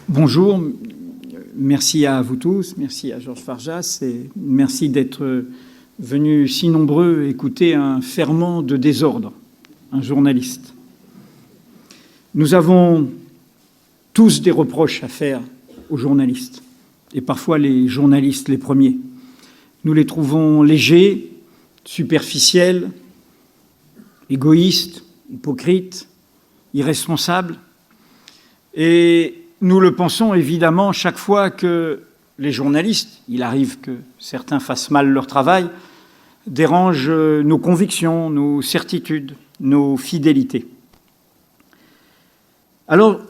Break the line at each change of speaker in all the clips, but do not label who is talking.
Bonjour, merci à vous tous, merci à Georges Farjas et merci d'être venus si nombreux écouter un ferment de désordre, un journaliste. Nous avons tous des reproches à faire aux journalistes, et parfois les journalistes les premiers. Nous les trouvons légers, superficiels, égoïstes, hypocrites, irresponsables, et nous le pensons évidemment chaque fois que les journalistes, il arrive que certains fassent mal leur travail, dérangent nos convictions, nos certitudes, nos fidélités. Alors,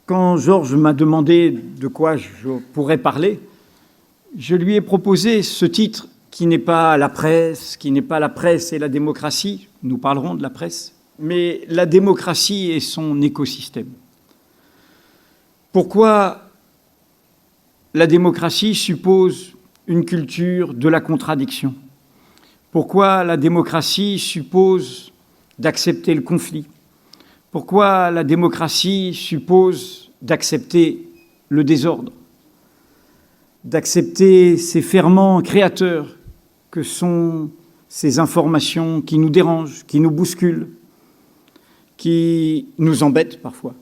quand Georges m'a demandé de quoi je pourrais parler, je lui ai proposé ce titre qui n'est pas la presse, qui n'est pas la presse et la démocratie, nous parlerons de la presse, mais la démocratie et son écosystème. Pourquoi la démocratie suppose une culture de la contradiction? Pourquoi la démocratie suppose d'accepter le conflit? Pourquoi la démocratie suppose d'accepter le désordre? D'accepter ces ferments créateurs que sont ces informations qui nous dérangent, qui nous bousculent, qui nous embêtent parfois.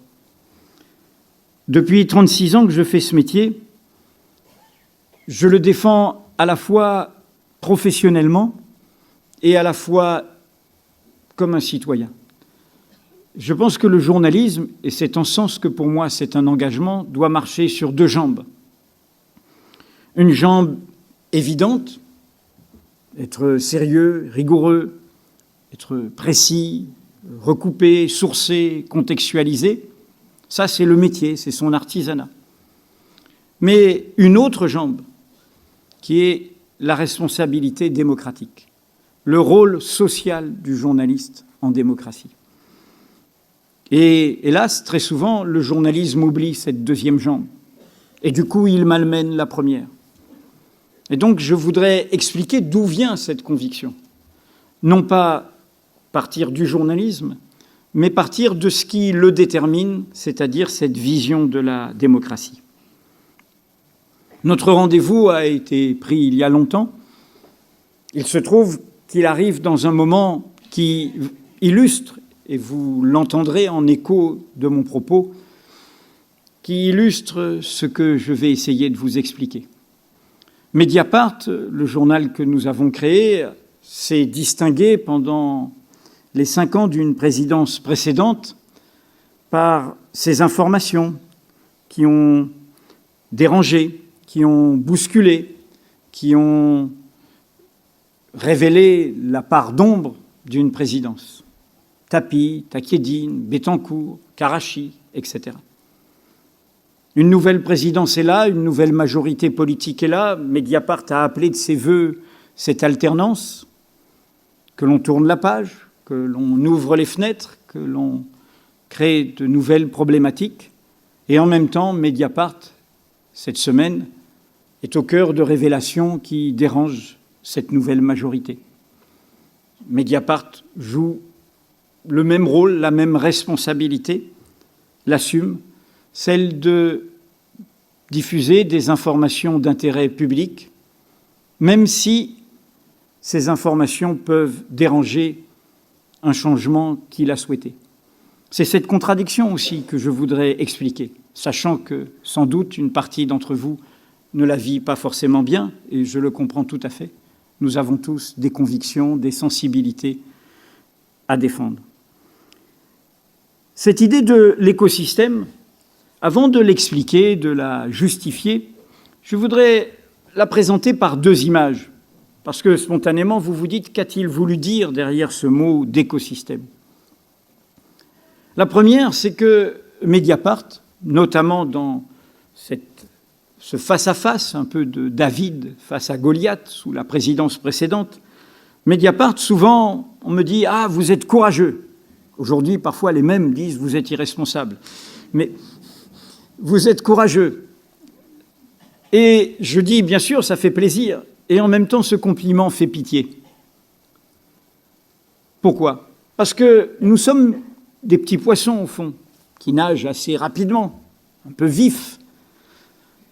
Depuis 36 ans que je fais ce métier, je le défends à la fois professionnellement et à la fois comme un citoyen. Je pense que le journalisme, et c'est en ce sens que pour moi c'est un engagement, doit marcher sur deux jambes. Une jambe évidente, être sérieux, rigoureux, être précis, recoupé, sourcé, contextualisé. Ça, c'est le métier, c'est son artisanat. Mais une autre jambe, qui est la responsabilité démocratique, le rôle social du journaliste en démocratie. Et hélas, très souvent, le journalisme oublie cette deuxième jambe. Et du coup, il malmène la première. Et donc, je voudrais expliquer d'où vient cette conviction. Non pas partir du journalisme, mais partir de ce qui le détermine, c'est-à-dire cette vision de la démocratie. Notre rendez-vous a été pris il y a longtemps. Il se trouve qu'il arrive dans un moment qui illustre, et vous l'entendrez en écho de mon propos, qui illustre ce que je vais essayer de vous expliquer. Mediapart, le journal que nous avons créé, s'est distingué pendant les 5 ans d'une présidence précédente par ces informations qui ont dérangé, qui ont bousculé, qui ont révélé la part d'ombre d'une présidence. Tapi, Takiedine, Bettencourt, Karachi, etc. Une nouvelle présidence est là, une nouvelle majorité politique est là. Mediapart a appelé de ses vœux cette alternance, que l'on tourne la page, que l'on ouvre les fenêtres, que l'on crée de nouvelles problématiques. Et en même temps, Mediapart, cette semaine, est au cœur de révélations qui dérangent cette nouvelle majorité. Mediapart joue le même rôle, la même responsabilité, l'assume, celle de diffuser des informations d'intérêt public, même si ces informations peuvent déranger un changement qu'il a souhaité. C'est cette contradiction aussi que je voudrais expliquer, sachant que, sans doute, une partie d'entre vous ne la vit pas forcément bien, et je le comprends tout à fait. Nous avons tous des convictions, des sensibilités à défendre. Cette idée de l'écosystème, avant de l'expliquer, de la justifier, je voudrais la présenter par deux images. Parce que spontanément, vous vous dites, qu'a-t-il voulu dire derrière ce mot d'écosystème? La première, c'est que Mediapart, notamment dans ce face-à-face un peu de David face à Goliath sous la présidence précédente, Mediapart, souvent, on me dit « Ah, vous êtes courageux ». Aujourd'hui, parfois, les mêmes disent « Vous êtes irresponsable ». Mais vous êtes courageux. Et je dis, bien sûr, ça fait plaisir. Et en même temps, ce compliment fait pitié. Pourquoi? Parce que nous sommes des petits poissons, au fond, qui nagent assez rapidement un peu vifs,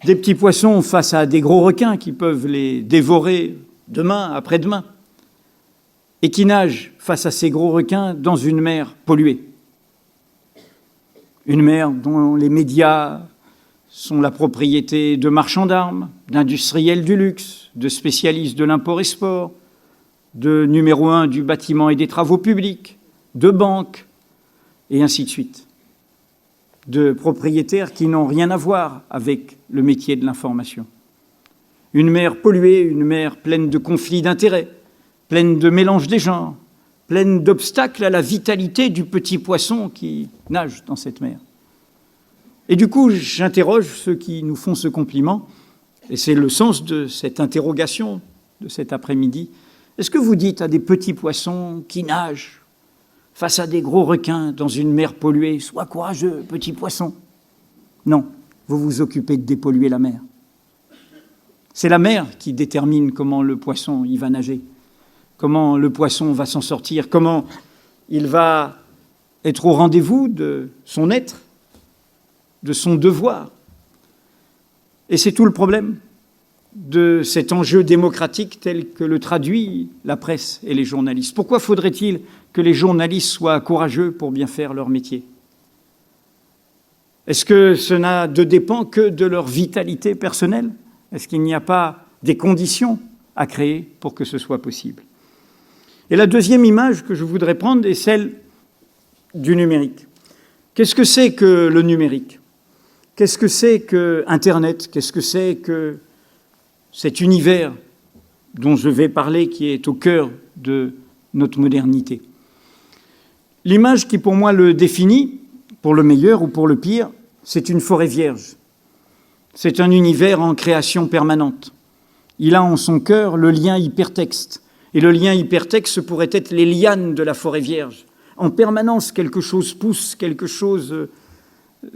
des petits poissons face à des gros requins qui peuvent les dévorer demain, après-demain, et qui nagent face à ces gros requins dans une mer polluée. Une mer dont les médias sont la propriété de marchands d'armes, d'industriels du luxe, de spécialistes de l'import-export, de numéro 1 du bâtiment et des travaux publics, de banques, et ainsi de suite. De propriétaires qui n'ont rien à voir avec le métier de l'information. Une mer polluée, une mer pleine de conflits d'intérêts, pleine de mélange des genres, pleine d'obstacles à la vitalité du petit poisson qui nage dans cette mer. Et du coup, j'interroge ceux qui nous font ce compliment, et c'est le sens de cette interrogation de cet après-midi. Est-ce que vous dites à des petits poissons qui nagent face à des gros requins dans une mer polluée, « Sois courageux, petit poisson ». Non, vous vous occupez de dépolluer la mer. C'est la mer qui détermine comment le poisson y va nager, comment le poisson va s'en sortir, comment il va être au rendez-vous de son être, de son devoir. Et c'est tout le problème de cet enjeu démocratique tel que le traduit la presse et les journalistes. Pourquoi faudrait-il que les journalistes soient courageux pour bien faire leur métier? Est-ce que cela ne dépend que de leur vitalité personnelle? Est-ce qu'il n'y a pas des conditions à créer pour que ce soit possible? Et la deuxième image que je voudrais prendre est celle du numérique. Qu'est-ce que c'est que le numérique? Qu'est-ce que c'est que Internet? Qu'est-ce que c'est que cet univers dont je vais parler, qui est au cœur de notre modernité? L'image qui, pour moi, le définit, pour le meilleur ou pour le pire, c'est une forêt vierge. C'est un univers en création permanente. Il a en son cœur le lien hypertexte. Et le lien hypertexte pourrait être les lianes de la forêt vierge. En permanence, quelque chose pousse, quelque chose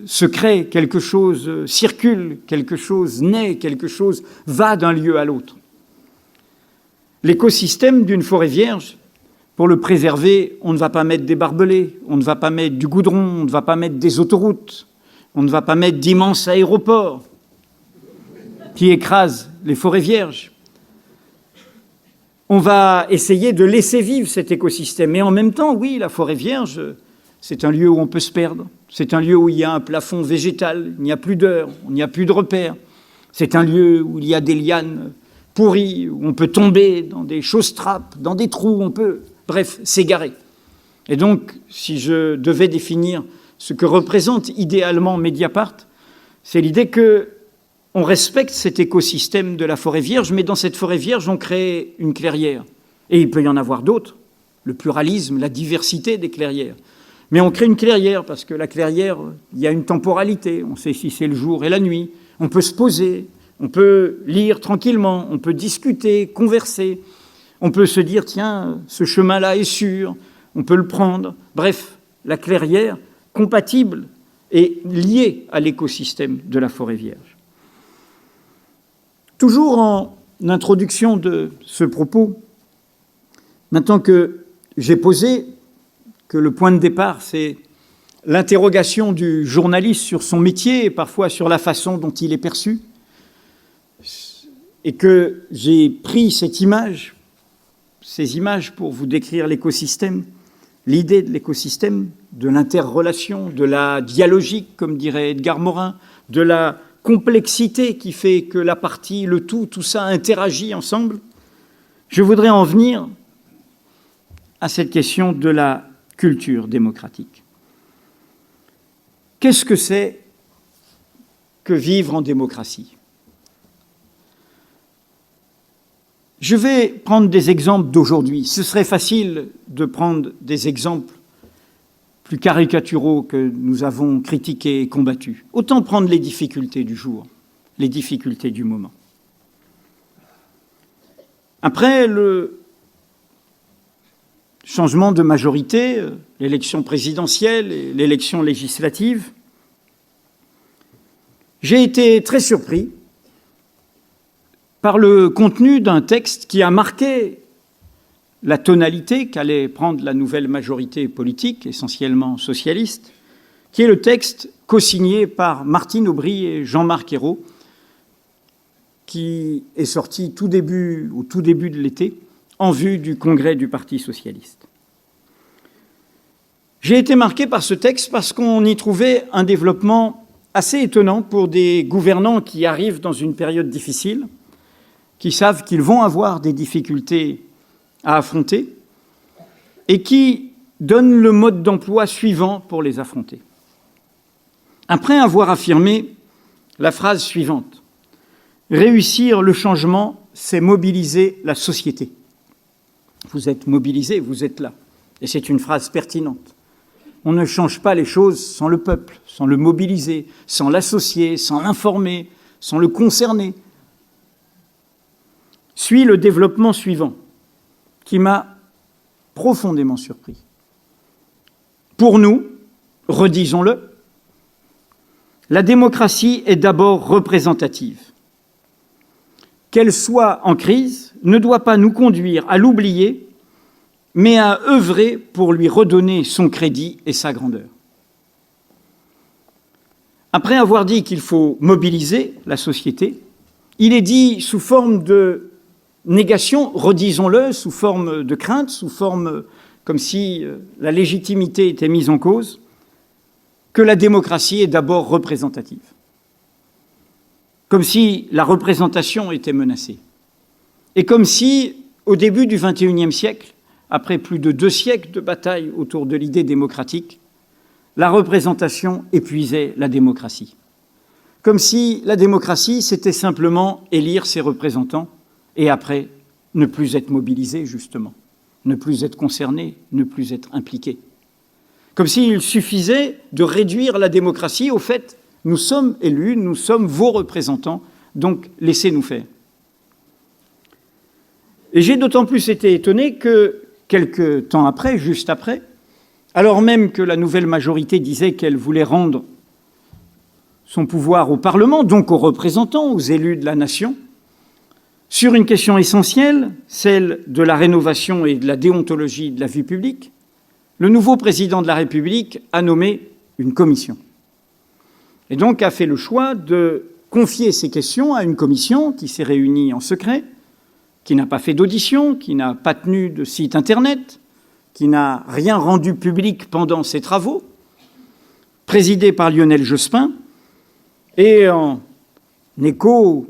se crée, quelque chose circule, quelque chose naît, quelque chose va d'un lieu à l'autre. L'écosystème d'une forêt vierge, pour le préserver, on ne va pas mettre des barbelés, on ne va pas mettre du goudron, on ne va pas mettre des autoroutes, on ne va pas mettre d'immenses aéroports qui écrasent les forêts vierges. On va essayer de laisser vivre cet écosystème. Mais en même temps, oui, la forêt vierge, c'est un lieu où on peut se perdre. C'est un lieu où il y a un plafond végétal, il n'y a plus d'heures, il n'y a plus de repères. C'est un lieu où il y a des lianes pourries, où on peut tomber dans des chausses-trappes, dans des trous, on peut, bref, s'égarer. Et donc, si je devais définir ce que représente idéalement Mediapart, c'est l'idée qu'on respecte cet écosystème de la forêt vierge, mais dans cette forêt vierge, on crée une clairière. Et il peut y en avoir d'autres, le pluralisme, la diversité des clairières. Mais on crée une clairière, parce que la clairière, il y a une temporalité. On sait si c'est le jour et la nuit. On peut se poser, on peut lire tranquillement, on peut discuter, converser. On peut se dire, tiens, ce chemin-là est sûr, on peut le prendre. Bref, la clairière, compatible et liée à l'écosystème de la forêt vierge. Toujours en introduction de ce propos, maintenant que j'ai posé que le point de départ, c'est l'interrogation du journaliste sur son métier et parfois sur la façon dont il est perçu, et que j'ai pris ces images pour vous décrire l'écosystème, l'idée de l'écosystème, de l'interrelation, de la dialogique, comme dirait Edgar Morin, de la complexité qui fait que la partie, le tout ça interagit ensemble. Je voudrais en venir à cette question de la culture démocratique. Qu'est-ce que c'est que vivre en démocratie? Je vais prendre des exemples d'aujourd'hui. Ce serait facile de prendre des exemples plus caricaturaux que nous avons critiqués et combattus. Autant prendre les difficultés du jour, les difficultés du moment. Après le changement de majorité, l'élection présidentielle et l'élection législative, j'ai été très surpris par le contenu d'un texte qui a marqué la tonalité qu'allait prendre la nouvelle majorité politique, essentiellement socialiste, qui est le texte co-signé par Martine Aubry et Jean-Marc Ayrault, qui est sorti au tout début de l'été, en vue du congrès du Parti socialiste. J'ai été marqué par ce texte parce qu'on y trouvait un développement assez étonnant pour des gouvernants qui arrivent dans une période difficile, qui savent qu'ils vont avoir des difficultés à affronter et qui donnent le mode d'emploi suivant pour les affronter. Après avoir affirmé la phrase suivante: « Réussir le changement, c'est mobiliser la société. » Vous êtes mobilisés, vous êtes là. Et c'est une phrase pertinente. On ne change pas les choses sans le peuple, sans le mobiliser, sans l'associer, sans l'informer, sans le concerner. Suit le développement suivant, qui m'a profondément surpris. Pour nous, redisons-le, la démocratie est d'abord représentative. Qu'elle soit en crise ne doit pas nous conduire à l'oublier, mais à œuvrer pour lui redonner son crédit et sa grandeur. Après avoir dit qu'il faut mobiliser la société, il est dit sous forme de négation, redisons-le, sous forme de crainte, sous forme comme si la légitimité était mise en cause, que la démocratie est d'abord représentative. Comme si la représentation était menacée. Et comme si, au début du XXIe siècle, après plus de 2 siècles de bataille autour de l'idée démocratique, la représentation épuisait la démocratie. Comme si la démocratie, c'était simplement élire ses représentants et après, ne plus être mobilisé, justement, ne plus être concerné, ne plus être impliqué. Comme s'il suffisait de réduire la démocratie au fait « nous sommes élus, nous sommes vos représentants, donc laissez-nous faire ». Et j'ai d'autant plus été étonné que, quelques temps après, juste après, alors même que la nouvelle majorité disait qu'elle voulait rendre son pouvoir au Parlement, donc aux représentants, aux élus de la nation, sur une question essentielle, celle de la rénovation et de la déontologie de la vie publique, le nouveau président de la République a nommé une commission. Et donc a fait le choix de confier ces questions à une commission qui s'est réunie en secret, qui n'a pas fait d'audition, qui n'a pas tenu de site Internet, qui n'a rien rendu public pendant ses travaux, présidée par Lionel Jospin, et en écho,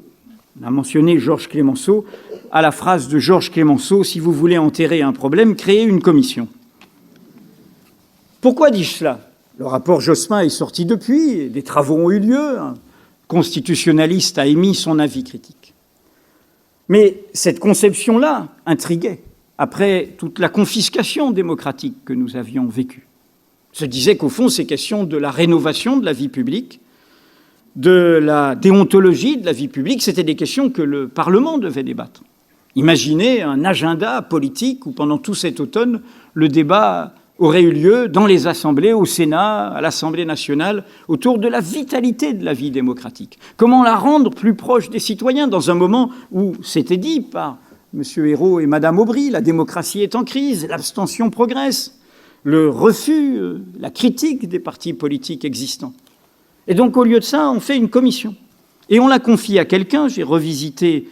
on a mentionné Georges Clemenceau, à la phrase de Georges Clemenceau, « Si vous voulez enterrer un problème, créez une commission ». Pourquoi dis-je cela ? Le rapport Jospin est sorti depuis, des travaux ont eu lieu, un constitutionnaliste a émis son avis critique. Mais cette conception-là intriguait, après toute la confiscation démocratique que nous avions vécue. Se disait qu'au fond, ces questions de la rénovation de la vie publique, de la déontologie de la vie publique, c'était des questions que le Parlement devait débattre. Imaginez un agenda politique où, pendant tout cet automne, le débat aurait eu lieu dans les assemblées, au Sénat, à l'Assemblée nationale, autour de la vitalité de la vie démocratique. Comment la rendre plus proche des citoyens dans un moment où, c'était dit par M. Ayrault et Mme Aubry, la démocratie est en crise, l'abstention progresse, le refus, la critique des partis politiques existants. Et donc, au lieu de ça, on fait une commission. Et on la confie à quelqu'un. J'ai revisité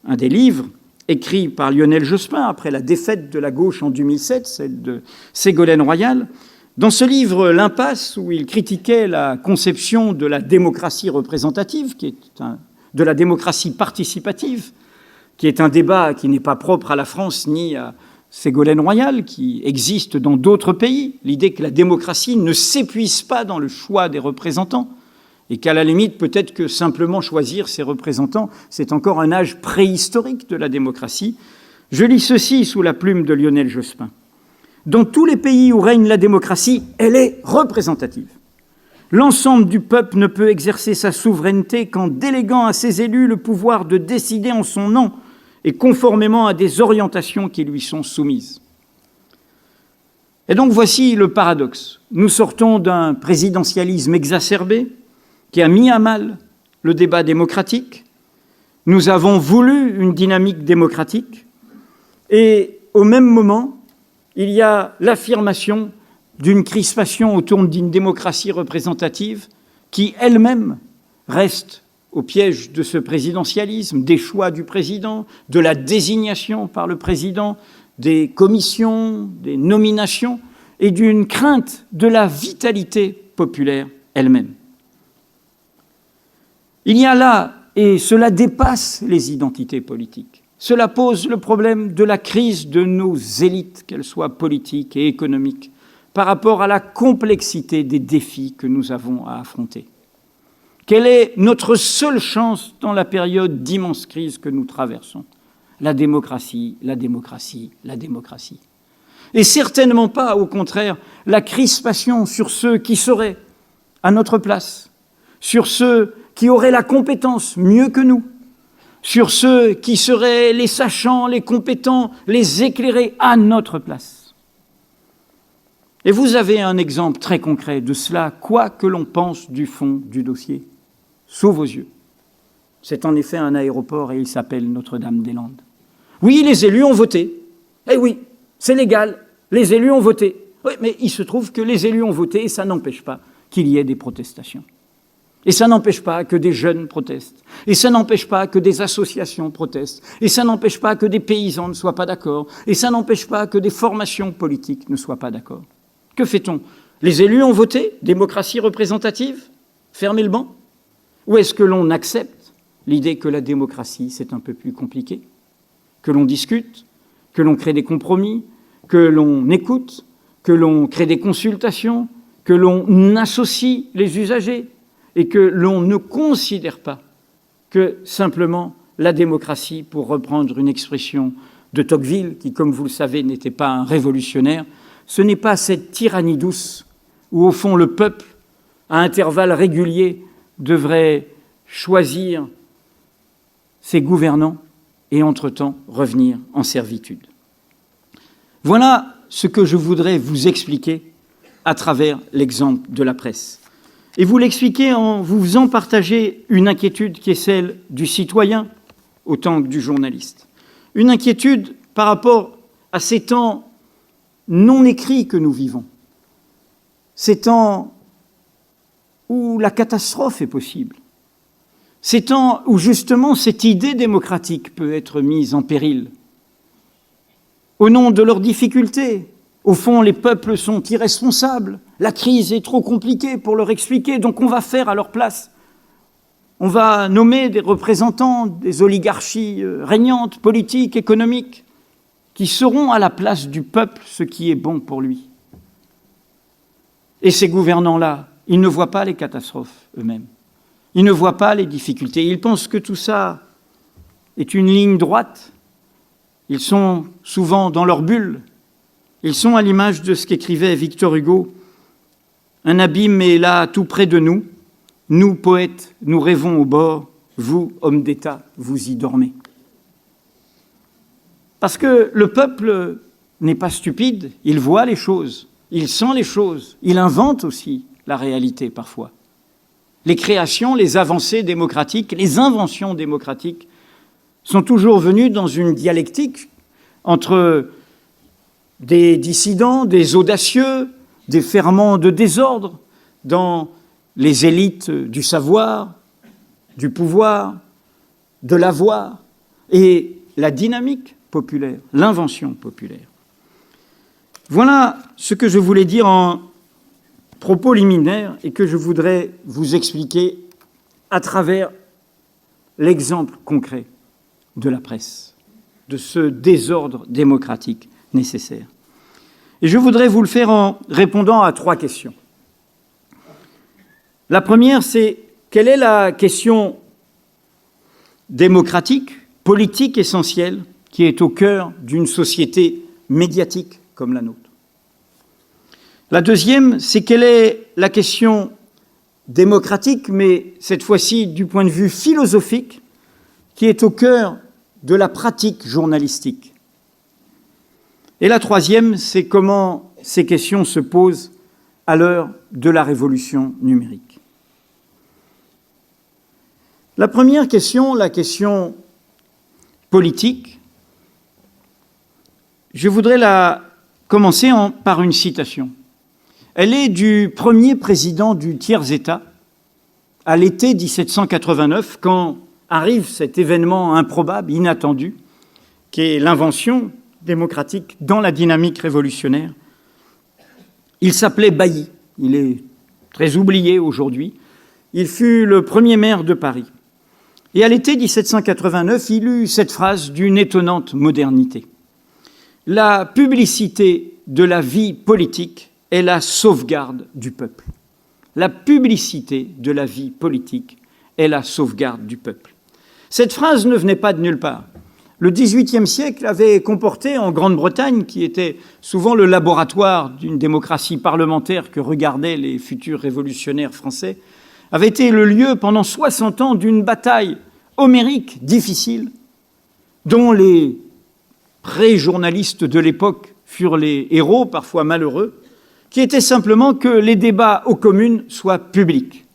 un des livres écrit par Lionel Jospin après la défaite de la gauche en 2007, celle de Ségolène Royal. Dans ce livre, L'Impasse, où il critiquait la conception de la démocratie représentative, de la démocratie participative, qui est un débat qui n'est pas propre à la France ni à Ségolène Royal, qui existe dans d'autres pays, l'idée que la démocratie ne s'épuise pas dans le choix des représentants, et qu'à la limite, peut-être que simplement choisir ses représentants, c'est encore un âge préhistorique de la démocratie. Je lis ceci sous la plume de Lionel Jospin. « Dans tous les pays où règne la démocratie, elle est représentative. L'ensemble du peuple ne peut exercer sa souveraineté qu'en déléguant à ses élus le pouvoir de décider en son nom et conformément à des orientations qui lui sont soumises. » Et donc voici le paradoxe. Nous sortons d'un présidentialisme exacerbé, qui a mis à mal le débat démocratique. Nous avons voulu une dynamique démocratique et au même moment, il y a l'affirmation d'une crispation autour d'une démocratie représentative qui elle-même reste au piège de ce présidentialisme, des choix du président, de la désignation par le président, des commissions, des nominations, et d'une crainte de la vitalité populaire elle-même. Il y a là, et cela dépasse les identités politiques, cela pose le problème de la crise de nos élites, qu'elles soient politiques et économiques, par rapport à la complexité des défis que nous avons à affronter. Quelle est notre seule chance dans la période d'immense crise que nous traversons? La démocratie, la démocratie, la démocratie. Et certainement pas, au contraire, la crispation sur ceux qui seraient à notre place, sur ceux qui auraient la compétence mieux que nous, sur ceux qui seraient les sachants, les compétents, les éclairés à notre place. Et vous avez un exemple très concret de cela, quoi que l'on pense du fond du dossier, sous vos yeux. C'est en effet un aéroport et il s'appelle Notre-Dame-des-Landes. Oui, les élus ont voté. Eh oui, c'est légal, les élus ont voté. Oui, mais il se trouve que les élus ont voté et ça n'empêche pas qu'il y ait des protestations. Et ça n'empêche pas que des jeunes protestent. Et ça n'empêche pas que des associations protestent. Et ça n'empêche pas que des paysans ne soient pas d'accord. Et ça n'empêche pas que des formations politiques ne soient pas d'accord. Que fait-on? Les élus ont voté, démocratie représentative, fermez le banc? Ou est-ce que l'on accepte l'idée que la démocratie, c'est un peu plus compliqué? Que l'on discute, que l'on crée des compromis, que l'on écoute, que l'on crée des consultations, que l'on associe les usagers et que l'on ne considère pas que simplement la démocratie, pour reprendre une expression de Tocqueville, qui, comme vous le savez, n'était pas un révolutionnaire, ce n'est pas cette tyrannie douce où, au fond, le peuple, à intervalles réguliers, devrait choisir ses gouvernants et, entre-temps, revenir en servitude. Voilà ce que je voudrais vous expliquer à travers l'exemple de la presse. Et vous l'expliquez en vous faisant partager une inquiétude qui est celle du citoyen autant que du journaliste. Une inquiétude par rapport à ces temps non écrits que nous vivons, ces temps où la catastrophe est possible, ces temps où justement cette idée démocratique peut être mise en péril. Au nom de leurs difficultés, au fond, les peuples sont irresponsables, la crise est trop compliquée pour leur expliquer, donc on va faire à leur place. On va nommer des représentants des oligarchies régnantes, politiques, économiques, qui seront à la place du peuple ce qui est bon pour lui. Et ces gouvernants-là, ils ne voient pas les catastrophes eux-mêmes. Ils ne voient pas les difficultés. Ils pensent que tout ça est une ligne droite. Ils sont souvent dans leur bulle. Ils sont à l'image de ce qu'écrivait Victor Hugo. Un abîme est là tout près de nous. Nous, poètes, nous rêvons au bord. Vous, hommes d'État, vous y dormez. Parce que le peuple n'est pas stupide. Il voit les choses. Il sent les choses. Il invente aussi la réalité parfois. Les créations, les avancées démocratiques, les inventions démocratiques sont toujours venues dans une dialectique entre des dissidents, des audacieux, des ferments de désordre dans les élites du savoir, du pouvoir, de l'avoir et la dynamique populaire, l'invention populaire. Voilà ce que je voulais dire en propos liminaire et que je voudrais vous expliquer à travers l'exemple concret de la presse, de ce désordre démocratique nécessaire. Et je voudrais vous le faire en répondant à 3 questions. La première, c'est quelle est la question démocratique, politique essentielle qui est au cœur d'une société médiatique comme la nôtre? La deuxième, c'est quelle est la question démocratique, mais cette fois-ci du point de vue philosophique, qui est au cœur de la pratique journalistique. Et la troisième, c'est comment ces questions se posent à l'heure de la révolution numérique. La première question, la question politique, je voudrais la commencer par une citation. Elle est du premier président du tiers-État, à l'été 1789, quand arrive cet événement improbable, inattendu, qui est l'invention démocratique dans la dynamique révolutionnaire. Il s'appelait Bailly, il est très oublié aujourd'hui. Il fut le premier maire de Paris. Et à l'été 1789, il eut cette phrase d'une étonnante modernité. « La publicité de la vie politique est la sauvegarde du peuple. » La publicité de la vie politique est la sauvegarde du peuple. Cette phrase ne venait pas de nulle part. Le XVIIIe siècle avait comporté en Grande-Bretagne, qui était souvent le laboratoire d'une démocratie parlementaire que regardaient les futurs révolutionnaires français, avait été le lieu pendant 60 ans d'une bataille homérique difficile, dont les pré-journalistes de l'époque furent les héros, parfois malheureux, qui était simplement que les débats aux communes soient publics,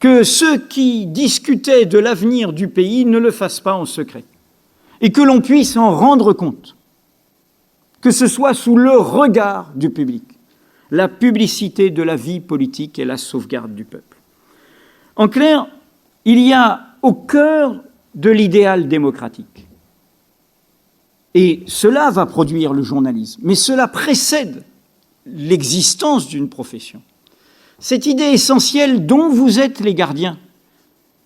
que ceux qui discutaient de l'avenir du pays ne le fassent pas en secret, et que l'on puisse en rendre compte, que ce soit sous le regard du public. La publicité de la vie politique est la sauvegarde du peuple. En clair, il y a au cœur de l'idéal démocratique, et cela va produire le journalisme, mais cela précède l'existence d'une profession. Cette idée essentielle dont vous êtes les gardiens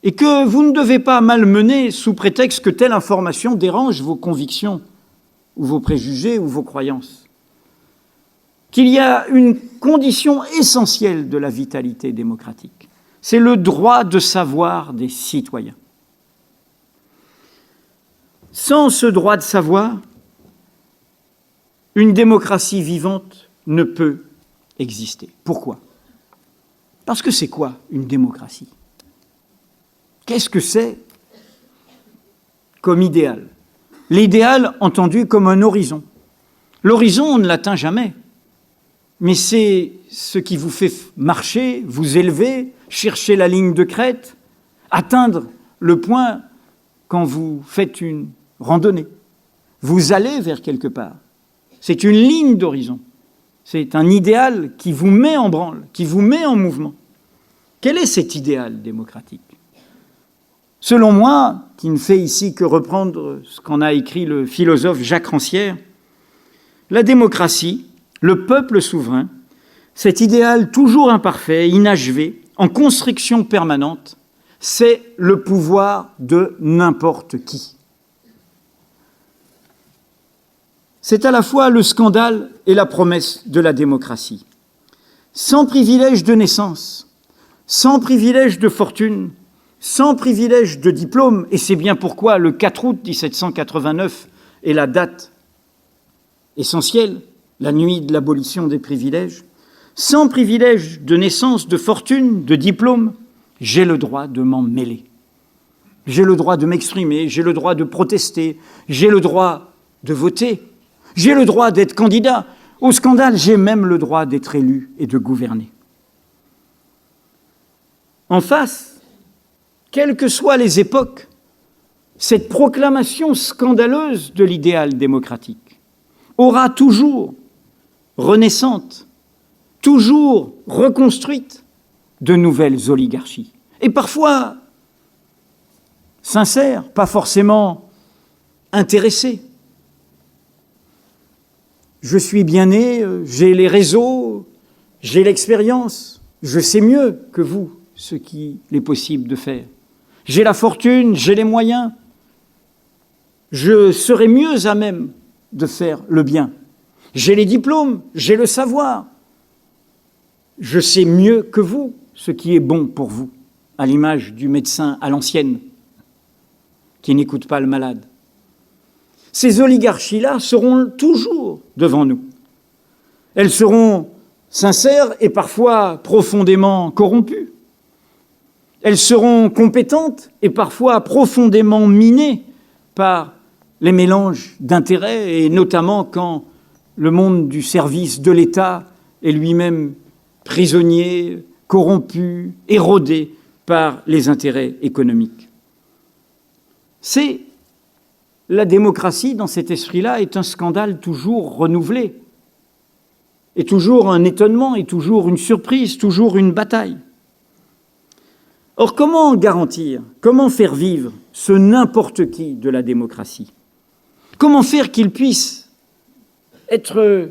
et que vous ne devez pas malmener sous prétexte que telle information dérange vos convictions ou vos préjugés ou vos croyances. Qu'il y a une condition essentielle de la vitalité démocratique, c'est le droit de savoir des citoyens. Sans ce droit de savoir, une démocratie vivante ne peut exister. Pourquoi ? Parce que c'est quoi une démocratie ? Qu'est-ce que c'est comme idéal ? L'idéal entendu comme un horizon. L'horizon, on ne l'atteint jamais, mais c'est ce qui vous fait marcher, vous élever, chercher la ligne de crête, atteindre le point quand vous faites une randonnée. Vous allez vers quelque part. C'est une ligne d'horizon. C'est un idéal qui vous met en branle, qui vous met en mouvement. Quel est cet idéal démocratique ? Selon moi, qui ne fait ici que reprendre ce qu'en a écrit le philosophe Jacques Rancière, la démocratie, le peuple souverain, cet idéal toujours imparfait, inachevé, en construction permanente, c'est le pouvoir de n'importe qui. C'est à la fois le scandale et la promesse de la démocratie. Sans privilège de naissance, sans privilège de fortune, sans privilège de diplôme, et c'est bien pourquoi le 4 août 1789 est la date essentielle, la nuit de l'abolition des privilèges, sans privilège de naissance, de fortune, de diplôme, j'ai le droit de m'en mêler. J'ai le droit de m'exprimer, j'ai le droit de protester, j'ai le droit de voter, j'ai le droit d'être candidat. Au scandale, j'ai même le droit d'être élu et de gouverner. En face, quelles que soient les époques, cette proclamation scandaleuse de l'idéal démocratique aura toujours, renaissante, toujours reconstruite, de nouvelles oligarchies. Et parfois sincères, pas forcément intéressées. Je suis bien né, j'ai les réseaux, j'ai l'expérience, je sais mieux que vous ce qu'il est possible de faire. J'ai la fortune, j'ai les moyens, je serai mieux à même de faire le bien. J'ai les diplômes, j'ai le savoir. Je sais mieux que vous ce qui est bon pour vous, à l'image du médecin à l'ancienne, qui n'écoute pas le malade. Ces oligarchies-là seront toujours devant nous. Elles seront sincères et parfois profondément corrompues. Elles seront compétentes et parfois profondément minées par les mélanges d'intérêts, et notamment quand le monde du service de l'État est lui-même prisonnier, corrompu, érodé par les intérêts économiques. C'est la démocratie, dans cet esprit-là, est un scandale toujours renouvelé, et toujours un étonnement, et toujours une surprise, toujours une bataille. Or, comment garantir, comment faire vivre ce n'importe qui de la démocratie? Comment faire qu'il puisse être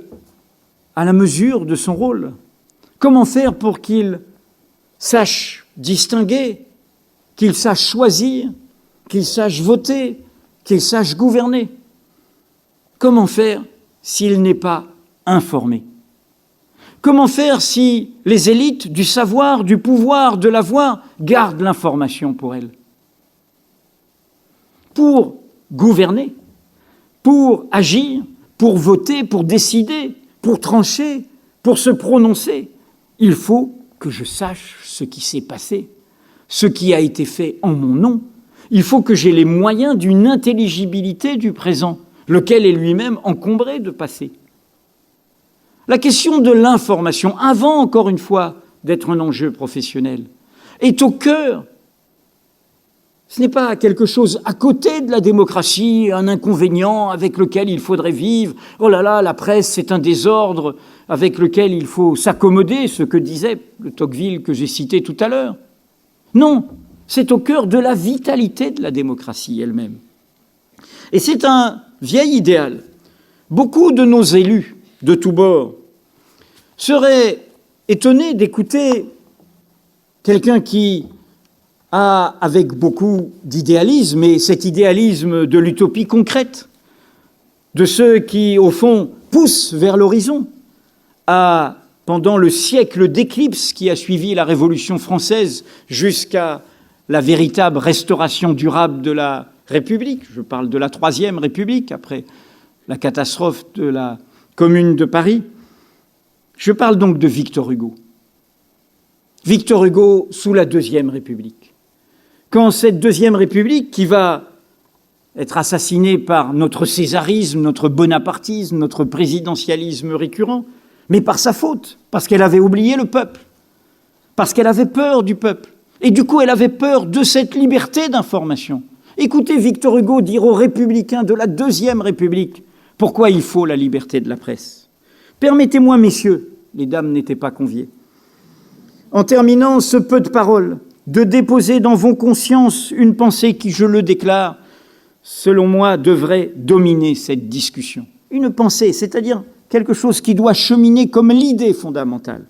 à la mesure de son rôle? Comment faire pour qu'il sache distinguer, qu'il sache choisir, qu'il sache voter, qu'il sache gouverner? Comment faire s'il n'est pas informé? Comment faire si les élites du savoir, du pouvoir, de la voix gardent l'information pour elles? Pour gouverner, pour agir, pour voter, pour décider, pour trancher, pour se prononcer, il faut que je sache ce qui s'est passé, ce qui a été fait en mon nom. Il faut que j'ai les moyens d'une intelligibilité du présent, lequel est lui-même encombré de passé. La question de l'information, avant encore une fois d'être un enjeu professionnel, est au cœur. Ce n'est pas quelque chose à côté de la démocratie, un inconvénient avec lequel il faudrait vivre. Oh là là, la presse, c'est un désordre avec lequel il faut s'accommoder, ce que disait le Tocqueville que j'ai cité tout à l'heure. Non, c'est au cœur de la vitalité de la démocratie elle-même. Et c'est un vieil idéal. Beaucoup de nos élus de tous bords seraient étonnés d'écouter quelqu'un qui a, avec beaucoup d'idéalisme, et cet idéalisme de l'utopie concrète, de ceux qui, au fond, poussent vers l'horizon, pendant le siècle d'éclipse qui a suivi la Révolution française jusqu'à la véritable restauration durable de la République. Je parle de la Troisième République, après la catastrophe de la Commune de Paris. Je parle donc de Victor Hugo. Victor Hugo sous la Deuxième République. Quand cette Deuxième République, qui va être assassinée par notre césarisme, notre bonapartisme, notre présidentialisme récurrent, mais par sa faute, parce qu'elle avait oublié le peuple, parce qu'elle avait peur du peuple, et du coup elle avait peur de cette liberté d'information. Écoutez Victor Hugo dire aux républicains de la Deuxième République pourquoi il faut la liberté de la presse. Permettez-moi, messieurs, les dames n'étaient pas conviées, en terminant ce peu de paroles, de déposer dans vos consciences une pensée qui, je le déclare, selon moi, devrait dominer cette discussion. Une pensée, c'est-à-dire quelque chose qui doit cheminer comme l'idée fondamentale.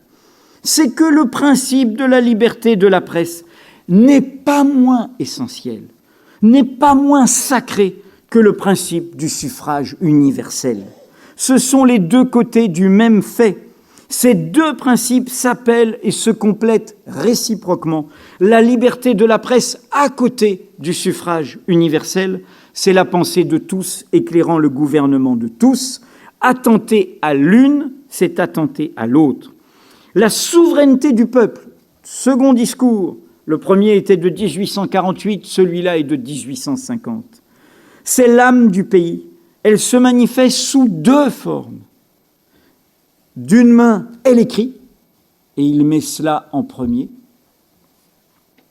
C'est que le principe de la liberté de la presse n'est pas moins essentiel, n'est pas moins sacré que le principe du suffrage universel. Ce sont les deux côtés du même fait. Ces deux principes s'appellent et se complètent réciproquement. La liberté de la presse à côté du suffrage universel, c'est la pensée de tous éclairant le gouvernement de tous. Attenter à l'une, c'est attenter à l'autre. La souveraineté du peuple, second discours, le premier était de 1848, celui-là est de 1850. C'est l'âme du pays. Elle se manifeste sous deux formes. D'une main, elle écrit, et il met cela en premier,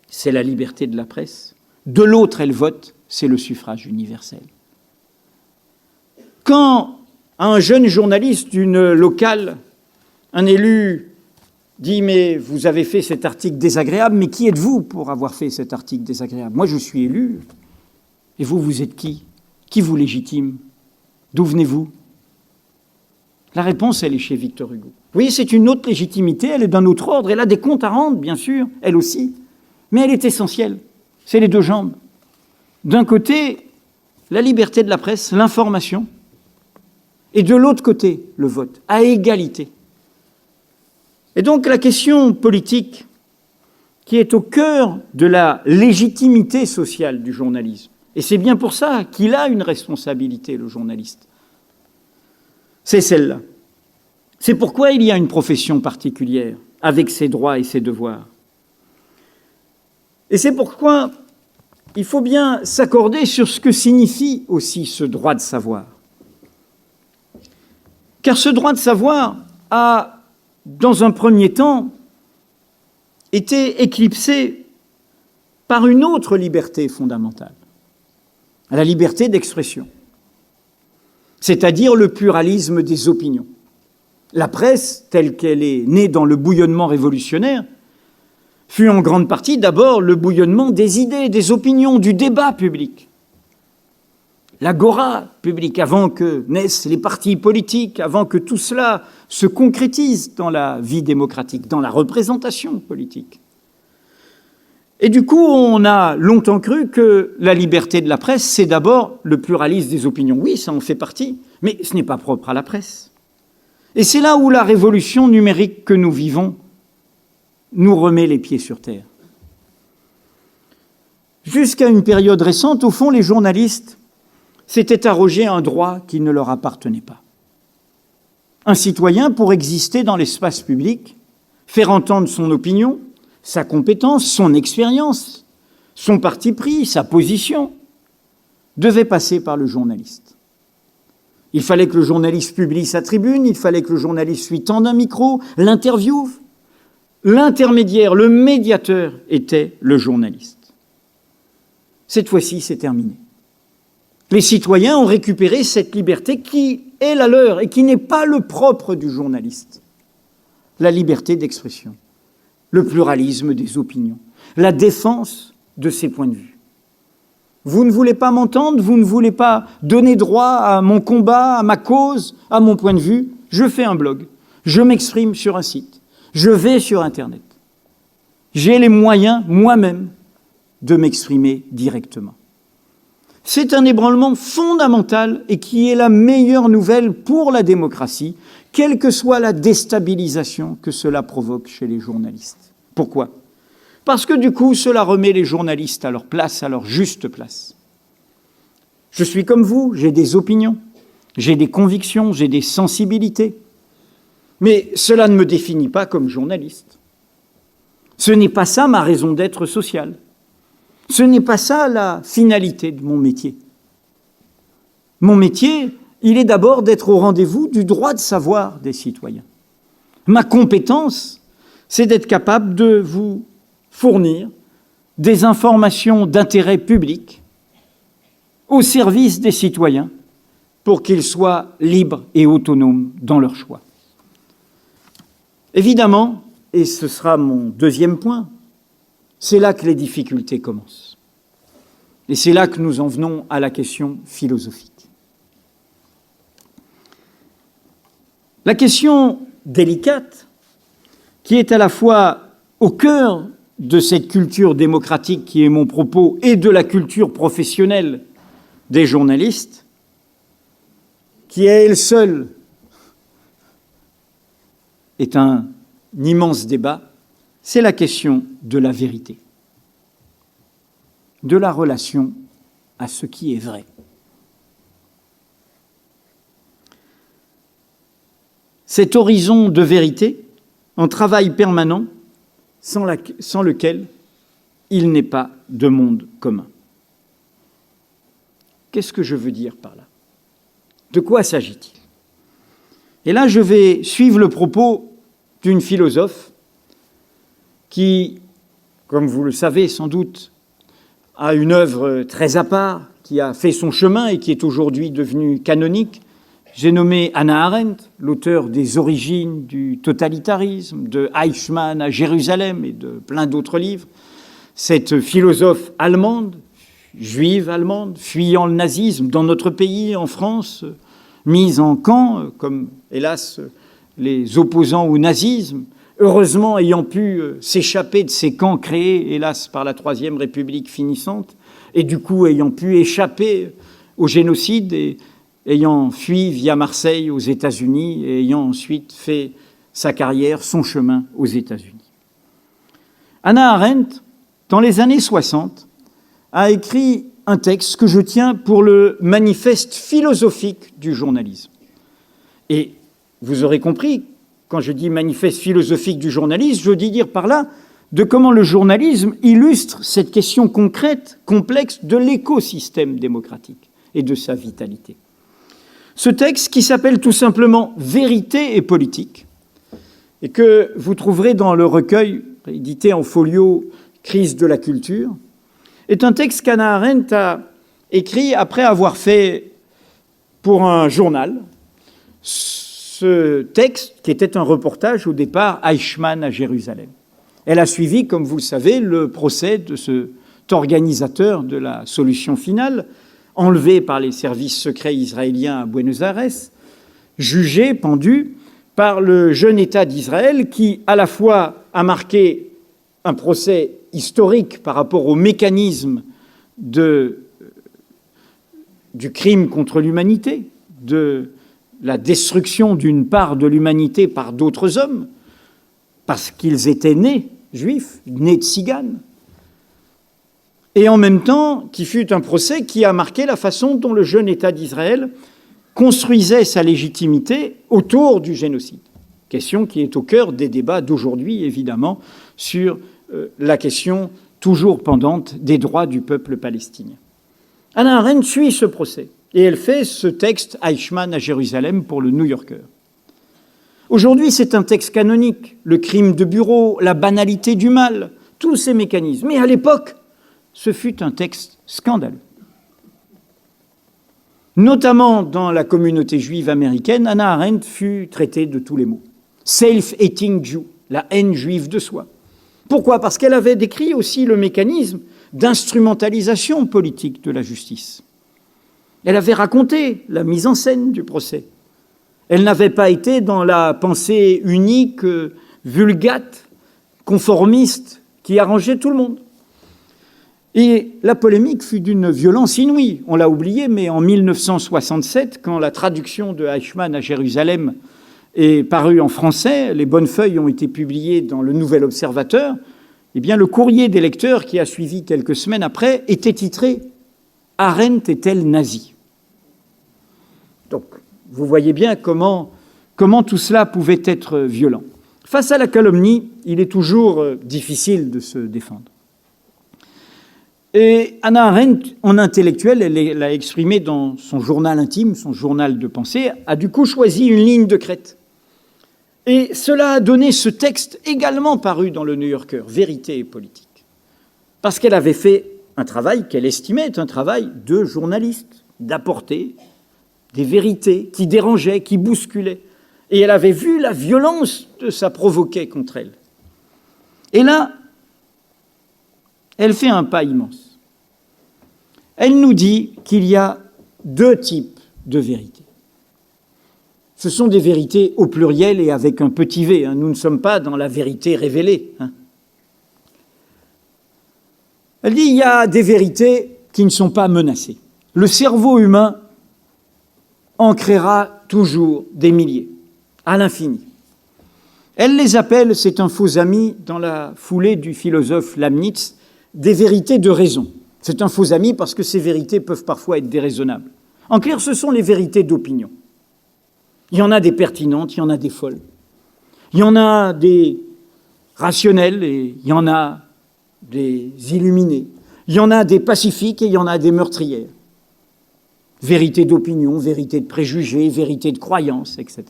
c'est la liberté de la presse. De l'autre, elle vote, c'est le suffrage universel. Quand à un jeune journaliste d'une locale, un élu dit « Mais vous avez fait cet article désagréable, mais qui êtes-vous pour avoir fait cet article désagréable ? Moi, je suis élu. Et vous, vous êtes qui ? Qui vous légitime ? D'où venez-vous » La réponse, elle est chez Victor Hugo. Oui, c'est une autre légitimité, elle est d'un autre ordre, elle a des comptes à rendre, bien sûr, elle aussi, mais elle est essentielle. C'est les deux jambes. D'un côté, la liberté de la presse, l'information, et de l'autre côté, le vote, à égalité. Et donc la question politique qui est au cœur de la légitimité sociale du journalisme, et c'est bien pour ça qu'il a une responsabilité, le journaliste, c'est celle-là. C'est pourquoi il y a une profession particulière, avec ses droits et ses devoirs. Et c'est pourquoi il faut bien s'accorder sur ce que signifie aussi ce droit de savoir. Car ce droit de savoir a, dans un premier temps, été éclipsé par une autre liberté fondamentale, la liberté d'expression, c'est-à-dire le pluralisme des opinions. La presse, telle qu'elle est née dans le bouillonnement révolutionnaire, fut en grande partie d'abord le bouillonnement des idées, des opinions, du débat public. L'agora publique, avant que naissent les partis politiques, avant que tout cela se concrétise dans la vie démocratique, dans la représentation politique. Et du coup, on a longtemps cru que la liberté de la presse, c'est d'abord le pluralisme des opinions. Oui, ça en fait partie, mais ce n'est pas propre à la presse. Et c'est là où la révolution numérique que nous vivons nous remet les pieds sur terre. Jusqu'à une période récente, au fond, les journalistes s'étaient arrogé un droit qui ne leur appartenait pas. Un citoyen, pour exister dans l'espace public, faire entendre son opinion, sa compétence, son expérience, son parti pris, sa position, devait passer par le journaliste. Il fallait que le journaliste publie sa tribune, il fallait que le journaliste lui tende un micro, l'interviewe. L'intermédiaire, le médiateur était le journaliste. Cette fois-ci, c'est terminé. Les citoyens ont récupéré cette liberté qui est la leur et qui n'est pas le propre du journaliste. La liberté d'expression, le pluralisme des opinions, la défense de ses points de vue. Vous ne voulez pas m'entendre, vous ne voulez pas donner droit à mon combat, à ma cause, à mon point de vue, je fais un blog, je m'exprime sur un site, je vais sur Internet. J'ai les moyens, moi-même, de m'exprimer directement. C'est un ébranlement fondamental et qui est la meilleure nouvelle pour la démocratie, quelle que soit la déstabilisation que cela provoque chez les journalistes. Pourquoi ? Parce que du coup, cela remet les journalistes à leur place, à leur juste place. Je suis comme vous, j'ai des opinions, j'ai des convictions, j'ai des sensibilités. Mais cela ne me définit pas comme journaliste. Ce n'est pas ça ma raison d'être sociale. Ce n'est pas ça la finalité de mon métier. Mon métier, il est d'abord d'être au rendez-vous du droit de savoir des citoyens. Ma compétence, c'est d'être capable de vous fournir des informations d'intérêt public au service des citoyens pour qu'ils soient libres et autonomes dans leurs choix. Évidemment, et ce sera mon deuxième point, c'est là que les difficultés commencent. Et c'est là que nous en venons à la question philosophique. La question délicate, qui est à la fois au cœur de cette culture démocratique qui est mon propos et de la culture professionnelle des journalistes, qui à elle seule est un immense débat, c'est la question de la vérité, de la relation à ce qui est vrai. Cet horizon de vérité, en travail permanent, sans lequel il n'est pas de monde commun. Qu'est-ce que je veux dire par là ? De quoi s'agit-il ? Et là, je vais suivre le propos d'une philosophe qui, comme vous le savez sans doute, a une œuvre très à part, qui a fait son chemin et qui est aujourd'hui devenue canonique. J'ai nommé Hannah Arendt, l'auteur des origines du totalitarisme, de Eichmann à Jérusalem et de plein d'autres livres. Cette philosophe allemande, juive allemande, fuyant le nazisme dans notre pays, en France, mise en camp, comme hélas les opposants au nazisme, heureusement ayant pu s'échapper de ces camps créés, hélas, par la Troisième République finissante, et du coup ayant pu échapper au génocide et ayant fui via Marseille aux États-Unis et ayant ensuite fait sa carrière, son chemin aux États-Unis. Hannah Arendt, dans les années 60, a écrit un texte que je tiens pour le manifeste philosophique du journalisme. Et vous aurez compris, quand je dis manifeste philosophique du journalisme, je veux dire par là de comment le journalisme illustre cette question concrète, complexe de l'écosystème démocratique et de sa vitalité. Ce texte, qui s'appelle tout simplement « Vérité et politique », et que vous trouverez dans le recueil édité en folio « Crise de la culture », est un texte qu'Hannah Arendt a écrit après avoir fait pour un journal ce texte qui était un reportage au départ Eichmann à Jérusalem. Elle a suivi, comme vous le savez, le procès de cet organisateur de la solution finale, enlevé par les services secrets israéliens à Buenos Aires, jugé, pendu, par le jeune État d'Israël qui, à la fois, a marqué un procès historique par rapport au mécanisme du crime contre l'humanité, de la destruction d'une part de l'humanité par d'autres hommes, parce qu'ils étaient nés juifs, nés de tziganes, et en même temps qui fut un procès qui a marqué la façon dont le jeune État d'Israël construisait sa légitimité autour du génocide. Question qui est au cœur des débats d'aujourd'hui, évidemment, sur la question toujours pendante des droits du peuple palestinien. Hannah Arendt suit ce procès et elle fait ce texte Eichmann à Jérusalem pour le New Yorker. Aujourd'hui, c'est un texte canonique, le crime de bureau, la banalité du mal, tous ces mécanismes. Mais à l'époque, ce fut un texte scandaleux. Notamment dans la communauté juive américaine, Hannah Arendt fut traitée de tous les maux. Self-hating Jew, la haine juive de soi. Pourquoi ? Parce qu'elle avait décrit aussi le mécanisme d'instrumentalisation politique de la justice. Elle avait raconté la mise en scène du procès. Elle n'avait pas été dans la pensée unique, vulgate, conformiste, qui arrangeait tout le monde. Et la polémique fut d'une violence inouïe. On l'a oublié, mais en 1967, quand la traduction de Eichmann à Jérusalem est parue en français, les bonnes feuilles ont été publiées dans le Nouvel Observateur, eh bien, le courrier des lecteurs qui a suivi quelques semaines après était titré « Arendt est-elle nazie ?» Donc, vous voyez bien comment tout cela pouvait être violent. Face à la calomnie, il est toujours difficile de se défendre. Et Hannah Arendt, en intellectuelle, elle l'a exprimé dans son journal intime, son journal de pensée, a du coup choisi une ligne de crête. Et cela a donné ce texte également paru dans le New Yorker, Vérité et politique. Parce qu'elle avait fait un travail qu'elle estimait être un travail de journaliste, d'apporter des vérités qui dérangeaient, qui bousculaient. Et elle avait vu la violence que ça provoquait contre elle. Et là, elle fait un pas immense. Elle nous dit qu'il y a deux types de vérités. Ce sont des vérités au pluriel et avec un petit v. Nous ne sommes pas dans la vérité révélée. Elle dit qu'il y a des vérités qui ne sont pas menacées. Le cerveau humain en créera toujours des milliers, à l'infini. Elle les appelle, c'est un faux ami, dans la foulée du philosophe Leibniz, des vérités de raison. C'est un faux ami parce que ces vérités peuvent parfois être déraisonnables. En clair, ce sont les vérités d'opinion. Il y en a des pertinentes, il y en a des folles. Il y en a des rationnelles et il y en a des illuminés. Il y en a des pacifiques et il y en a des meurtrières. Vérité d'opinion, vérité de préjugés, vérité de croyance, etc.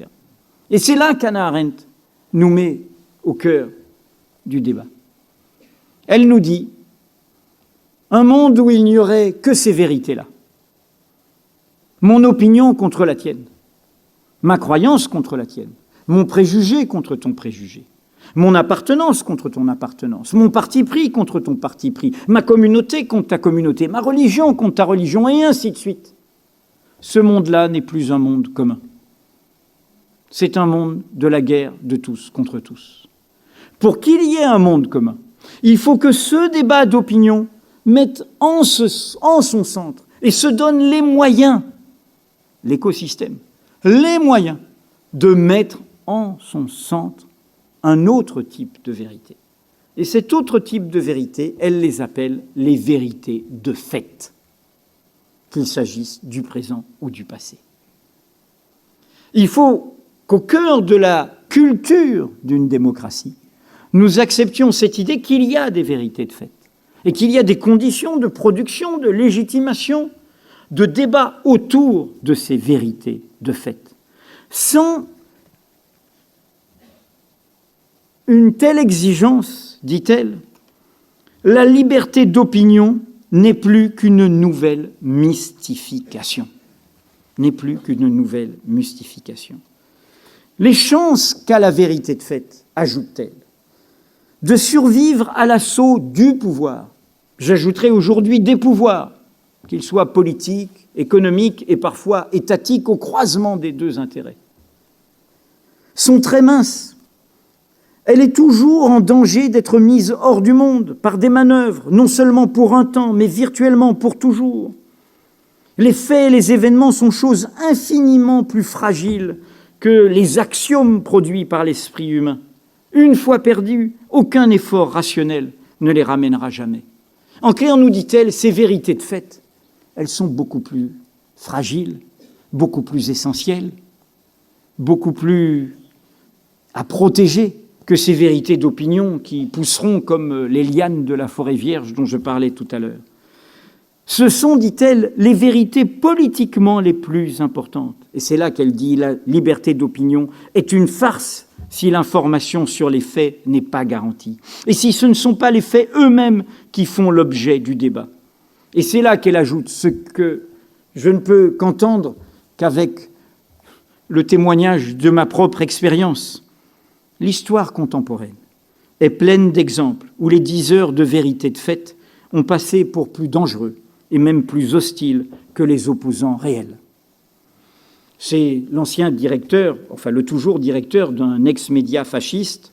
Et c'est là qu'Hannah Arendt nous met au cœur du débat. Elle nous dit un monde où il n'y aurait que ces vérités-là. Mon opinion contre la tienne. Ma croyance contre la tienne. Mon préjugé contre ton préjugé. Mon appartenance contre ton appartenance. Mon parti pris contre ton parti pris. Ma communauté contre ta communauté. Ma religion contre ta religion, et ainsi de suite. Ce monde-là n'est plus un monde commun. C'est un monde de la guerre de tous contre tous. Pour qu'il y ait un monde commun, il faut que ce débat d'opinion mette en son centre et se donne les moyens, l'écosystème, les moyens de mettre en son centre un autre type de vérité. Et cet autre type de vérité, elle les appelle les vérités de fait, qu'il s'agisse du présent ou du passé. Il faut qu'au cœur de la culture d'une démocratie, nous acceptions cette idée qu'il y a des vérités de fait et qu'il y a des conditions de production, de légitimation, de débat autour de ces vérités de fait. Sans une telle exigence, dit-elle, la liberté d'opinion n'est plus qu'une nouvelle mystification. N'est plus qu'une nouvelle mystification. Les chances qu'a la vérité de fait, ajoute-t-elle, de survivre à l'assaut du pouvoir. J'ajouterai aujourd'hui des pouvoirs, qu'ils soient politiques, économiques et parfois étatiques, au croisement des deux intérêts, sont très minces. Elle est toujours en danger d'être mise hors du monde par des manœuvres, non seulement pour un temps, mais virtuellement pour toujours. Les faits et les événements sont choses infiniment plus fragiles que les axiomes produits par l'esprit humain. Une fois perdus, aucun effort rationnel ne les ramènera jamais. En clair, nous dit-elle, ces vérités de fait, elles sont beaucoup plus fragiles, beaucoup plus essentielles, beaucoup plus à protéger que ces vérités d'opinion qui pousseront comme les lianes de la forêt vierge dont je parlais tout à l'heure. Ce sont, dit-elle, les vérités politiquement les plus importantes. Et c'est là qu'elle dit la liberté d'opinion est une farce si l'information sur les faits n'est pas garantie. Et si ce ne sont pas les faits eux-mêmes qui font l'objet du débat. Et c'est là qu'elle ajoute ce que je ne peux qu'entendre qu'avec le témoignage de ma propre expérience. L'histoire contemporaine est pleine d'exemples où les diseurs de vérité de fait ont passé pour plus dangereux et même plus hostiles que les opposants réels. C'est l'ancien directeur, enfin le toujours directeur d'un ex-média fasciste,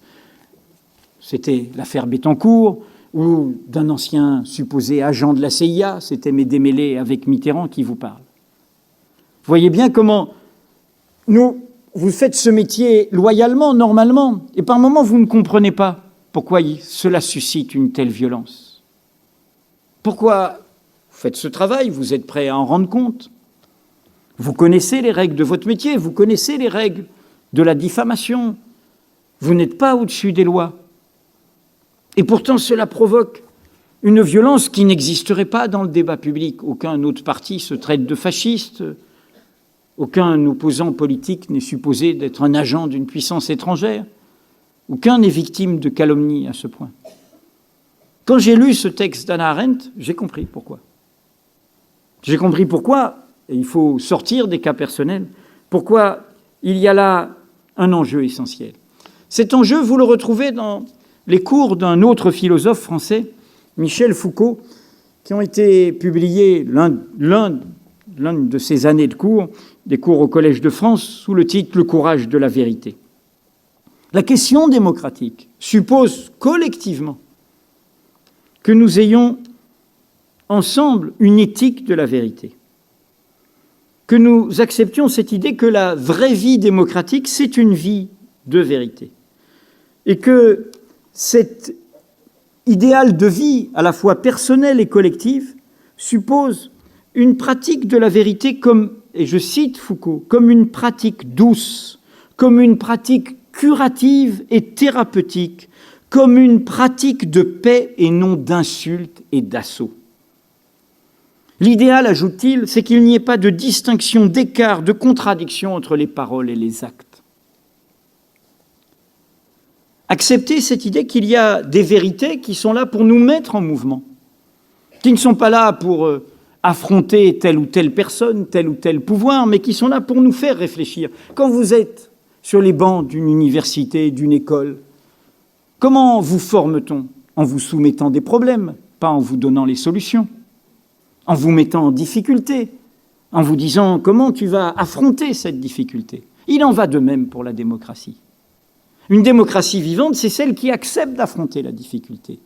c'était l'affaire Bettencourt, ou d'un ancien supposé agent de la CIA, c'était mes démêlés avec Mitterrand qui vous parle. Vous voyez bien comment vous faites ce métier loyalement, normalement, et par moments, vous ne comprenez pas pourquoi cela suscite une telle violence. Pourquoi vous faites ce travail, vous êtes prêt à en rendre compte. Vous connaissez les règles de votre métier, vous connaissez les règles de la diffamation. Vous n'êtes pas au-dessus des lois. Et pourtant, cela provoque une violence qui n'existerait pas dans le débat public. Aucun autre parti se traite de fasciste. Aucun opposant politique n'est supposé d'être un agent d'une puissance étrangère. Aucun n'est victime de calomnie à ce point. Quand j'ai lu ce texte d'Hannah Arendt, j'ai compris pourquoi. J'ai compris pourquoi, et il faut sortir des cas personnels, pourquoi il y a là un enjeu essentiel. Cet enjeu, vous le retrouvez dans les cours d'un autre philosophe français, Michel Foucault, qui ont été publiés l'un de ces années de cours, des cours au Collège de France, sous le titre « Le courage de la vérité ». La question démocratique suppose collectivement que nous ayons ensemble une éthique de la vérité, que nous acceptions cette idée que la vraie vie démocratique, c'est une vie de vérité, et que cet idéal de vie, à la fois personnel et collectif, suppose une pratique de la vérité comme, et je cite Foucault, comme une pratique douce, comme une pratique curative et thérapeutique, comme une pratique de paix et non d'insulte et d'assaut. L'idéal, ajoute-t-il, c'est qu'il n'y ait pas de distinction, d'écart, de contradiction entre les paroles et les actes. Accepter cette idée qu'il y a des vérités qui sont là pour nous mettre en mouvement, qui ne sont pas là pour affronter telle ou telle personne, tel ou tel pouvoir, mais qui sont là pour nous faire réfléchir. Quand vous êtes sur les bancs d'une université, d'une école, comment vous forme-t-on? En vous soumettant des problèmes, pas en vous donnant les solutions, en vous mettant en difficulté, en vous disant comment tu vas affronter cette difficulté. Il en va de même pour la démocratie. Une démocratie vivante, c'est celle qui accepte d'affronter la difficulté,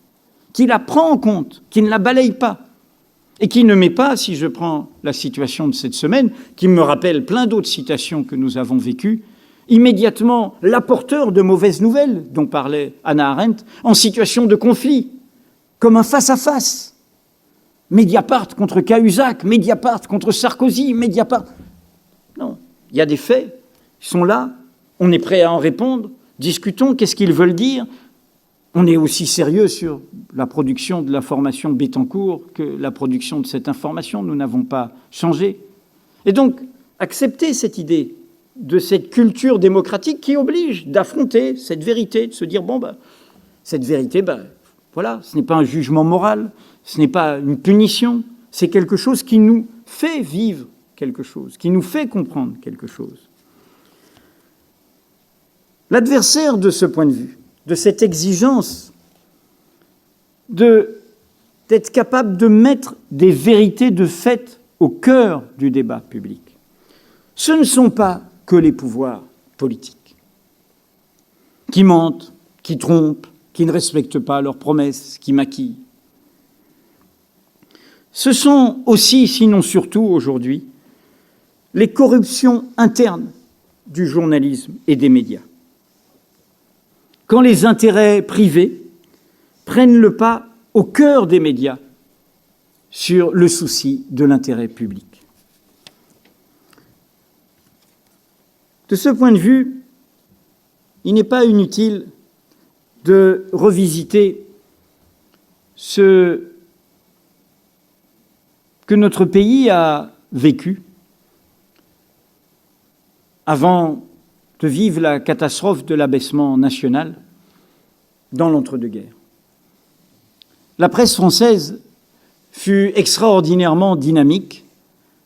qui la prend en compte, qui ne la balaye pas, et qui ne met pas, si je prends la situation de cette semaine, qui me rappelle plein d'autres citations que nous avons vécues, immédiatement l'apporteur de mauvaises nouvelles, dont parlait Hannah Arendt, en situation de conflit, comme un face-à-face. Mediapart contre Cahuzac, Mediapart contre Sarkozy, Mediapart... Non, il y a des faits, ils sont là, on est prêt à en répondre, discutons, qu'est-ce qu'ils veulent dire. On est aussi sérieux sur la production de l'information Bettencourt que la production de cette information. Nous n'avons pas changé. Et donc, accepter cette idée de cette culture démocratique qui oblige d'affronter cette vérité, de se dire, cette vérité, voilà, ce n'est pas un jugement moral, ce n'est pas une punition, c'est quelque chose qui nous fait vivre quelque chose, qui nous fait comprendre quelque chose. L'adversaire de ce point de vue, de cette exigence d'être capable de mettre des vérités de fait au cœur du débat public. Ce ne sont pas que les pouvoirs politiques qui mentent, qui trompent, qui ne respectent pas leurs promesses, qui maquillent. Ce sont aussi, sinon surtout aujourd'hui, les corruptions internes du journalisme et des médias. Quand les intérêts privés prennent le pas au cœur des médias sur le souci de l'intérêt public. De ce point de vue, il n'est pas inutile de revisiter ce que notre pays a vécu avant de vivre la catastrophe de l'abaissement national dans l'entre-deux-guerres. La presse française fut extraordinairement dynamique,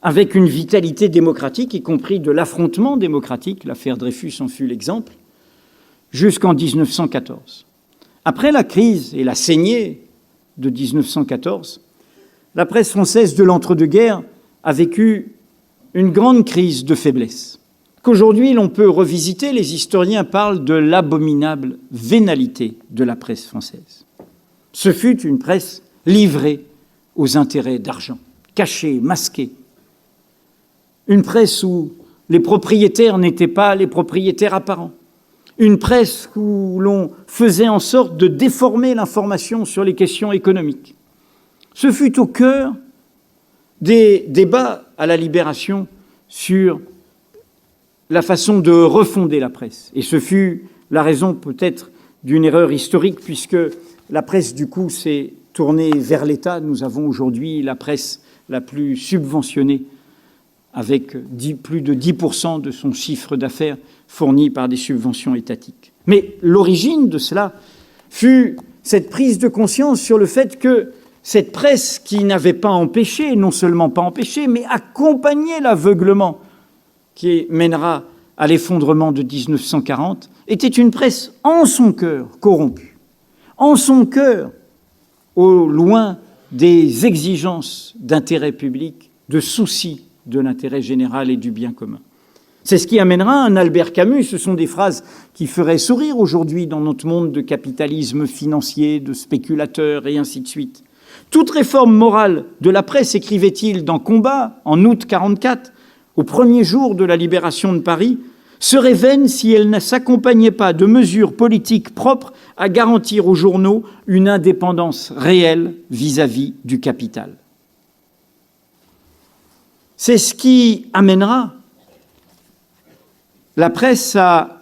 avec une vitalité démocratique, y compris de l'affrontement démocratique, l'affaire Dreyfus en fut l'exemple, jusqu'en 1914. Après la crise et la saignée de 1914, la presse française de l'entre-deux-guerres a vécu une grande crise de faiblesse, qu'aujourd'hui l'on peut revisiter. Les historiens parlent de l'abominable vénalité de la presse française. Ce fut une presse livrée aux intérêts d'argent, cachée, masquée. Une presse où les propriétaires n'étaient pas les propriétaires apparents. Une presse où l'on faisait en sorte de déformer l'information sur les questions économiques. Ce fut au cœur des débats à la Libération sur la façon de refonder la presse. Et ce fut la raison peut-être d'une erreur historique, puisque la presse, du coup, s'est tournée vers l'État. Nous avons aujourd'hui la presse la plus subventionnée, avec plus de 10% de son chiffre d'affaires fourni par des subventions étatiques. Mais l'origine de cela fut cette prise de conscience sur le fait que cette presse qui n'avait pas empêché, non seulement pas empêché, mais accompagné l'aveuglement qui mènera à l'effondrement de 1940, était une presse en son cœur corrompue, en son cœur au loin des exigences d'intérêt public, de soucis de l'intérêt général et du bien commun. C'est ce qui amènera un Albert Camus. Ce sont des phrases qui feraient sourire aujourd'hui dans notre monde de capitalisme financier, de spéculateurs et ainsi de suite. Toute réforme morale de la presse, écrivait-il dans Combat, en août 1944, au premier jour de la libération de Paris, serait vaine si elle ne s'accompagnait pas de mesures politiques propres à garantir aux journaux une indépendance réelle vis-à-vis du capital. C'est ce qui amènera la presse à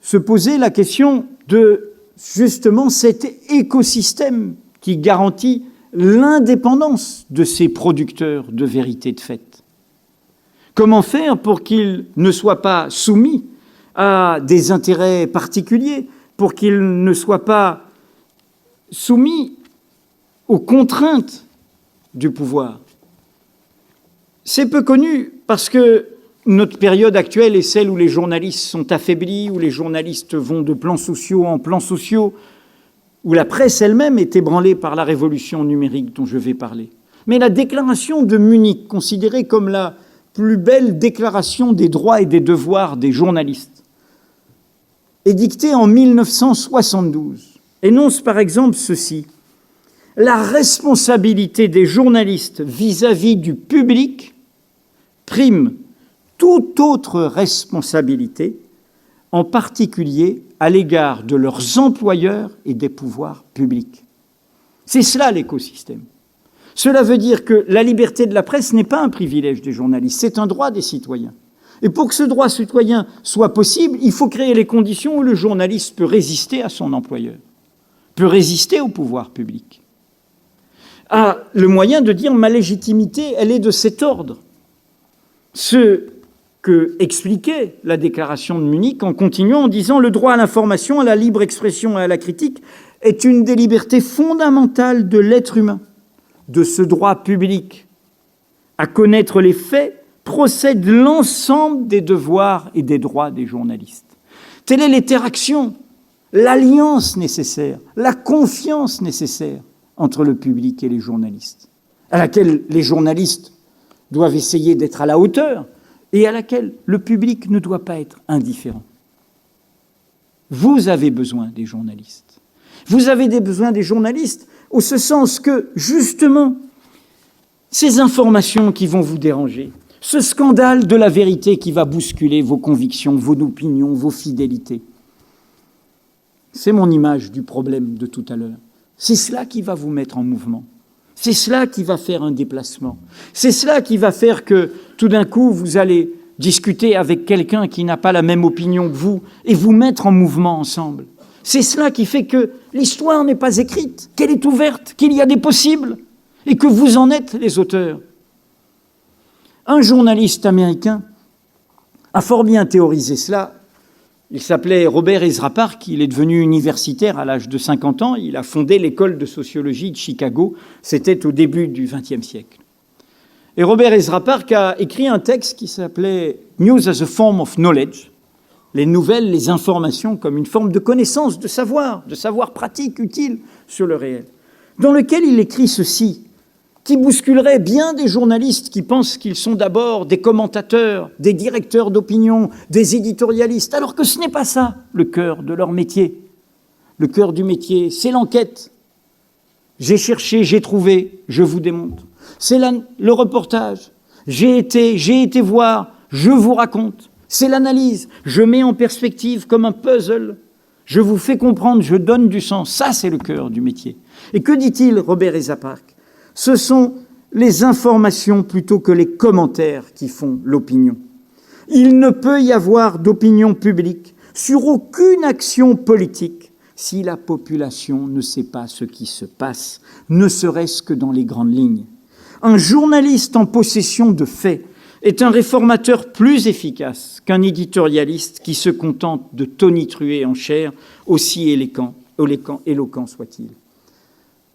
se poser la question de, justement, cet écosystème qui garantit l'indépendance de ces producteurs de vérité de fait. Comment faire pour qu'ils ne soient pas soumis à des intérêts particuliers, pour qu'ils ne soient pas soumis aux contraintes du pouvoir? C'est peu connu parce que notre période actuelle est celle où les journalistes sont affaiblis, où les journalistes vont de plans sociaux en plans sociaux, où la presse elle-même est ébranlée par la révolution numérique dont je vais parler. Mais la déclaration de Munich, considérée comme la plus belle déclaration des droits et des devoirs des journalistes, est dictée en 1972, énonce par exemple ceci: la responsabilité des journalistes vis-à-vis du public prime toute autre responsabilité, en particulier à l'égard de leurs employeurs et des pouvoirs publics. C'est cela l'écosystème. Cela veut dire que la liberté de la presse n'est pas un privilège des journalistes, c'est un droit des citoyens. Et pour que ce droit citoyen soit possible, il faut créer les conditions où le journaliste peut résister à son employeur, peut résister au pouvoir public, a le moyen de dire « ma légitimité, elle est de cet ordre ». Ce que expliquait la déclaration de Munich en continuant en disant « le droit à l'information, à la libre expression et à la critique est une des libertés fondamentales de l'être humain. De ce droit public à connaître les faits procède l'ensemble des devoirs et des droits des journalistes. » Telle est l'interaction l'alliance nécessaire, la confiance nécessaire entre le public et les journalistes, à laquelle les journalistes doivent essayer d'être à la hauteur et à laquelle le public ne doit pas être indifférent. Vous avez besoin des journalistes. Vous avez besoin des journalistes au ce sens que, justement, ces informations qui vont vous déranger, ce scandale de la vérité qui va bousculer vos convictions, vos opinions, vos fidélités, c'est mon image du problème de tout à l'heure. C'est cela qui va vous mettre en mouvement. C'est cela qui va faire un déplacement. C'est cela qui va faire que, tout d'un coup, vous allez discuter avec quelqu'un qui n'a pas la même opinion que vous et vous mettre en mouvement ensemble. C'est cela qui fait que l'histoire n'est pas écrite, qu'elle est ouverte, qu'il y a des possibles et que vous en êtes les auteurs. Un journaliste américain a fort bien théorisé cela. Il s'appelait Robert Ezra Park, il est devenu universitaire à l'âge de 50 ans, il a fondé l'école de sociologie de Chicago, c'était au début du XXe siècle. Et Robert Ezra Park a écrit un texte qui s'appelait « News as a form of knowledge », les nouvelles, les informations comme une forme de connaissance, de savoir pratique, utile sur le réel, dans lequel il écrit ceci, qui bousculerait bien des journalistes qui pensent qu'ils sont d'abord des commentateurs, des directeurs d'opinion, des éditorialistes, alors que ce n'est pas ça le cœur de leur métier. Le cœur du métier, c'est l'enquête. J'ai cherché, j'ai trouvé, je vous démontre. C'est le reportage. J'ai été voir, je vous raconte. C'est l'analyse. Je mets en perspective comme un puzzle. Je vous fais comprendre, je donne du sens. Ça, c'est le cœur du métier. Et que dit-il, Robert Ezra Park ? Ce sont les informations plutôt que les commentaires qui font l'opinion. Il ne peut y avoir d'opinion publique sur aucune action politique si la population ne sait pas ce qui se passe, ne serait-ce que dans les grandes lignes. Un journaliste en possession de faits est un réformateur plus efficace qu'un éditorialiste qui se contente de tonitruer en chair, aussi éloquent soit-il.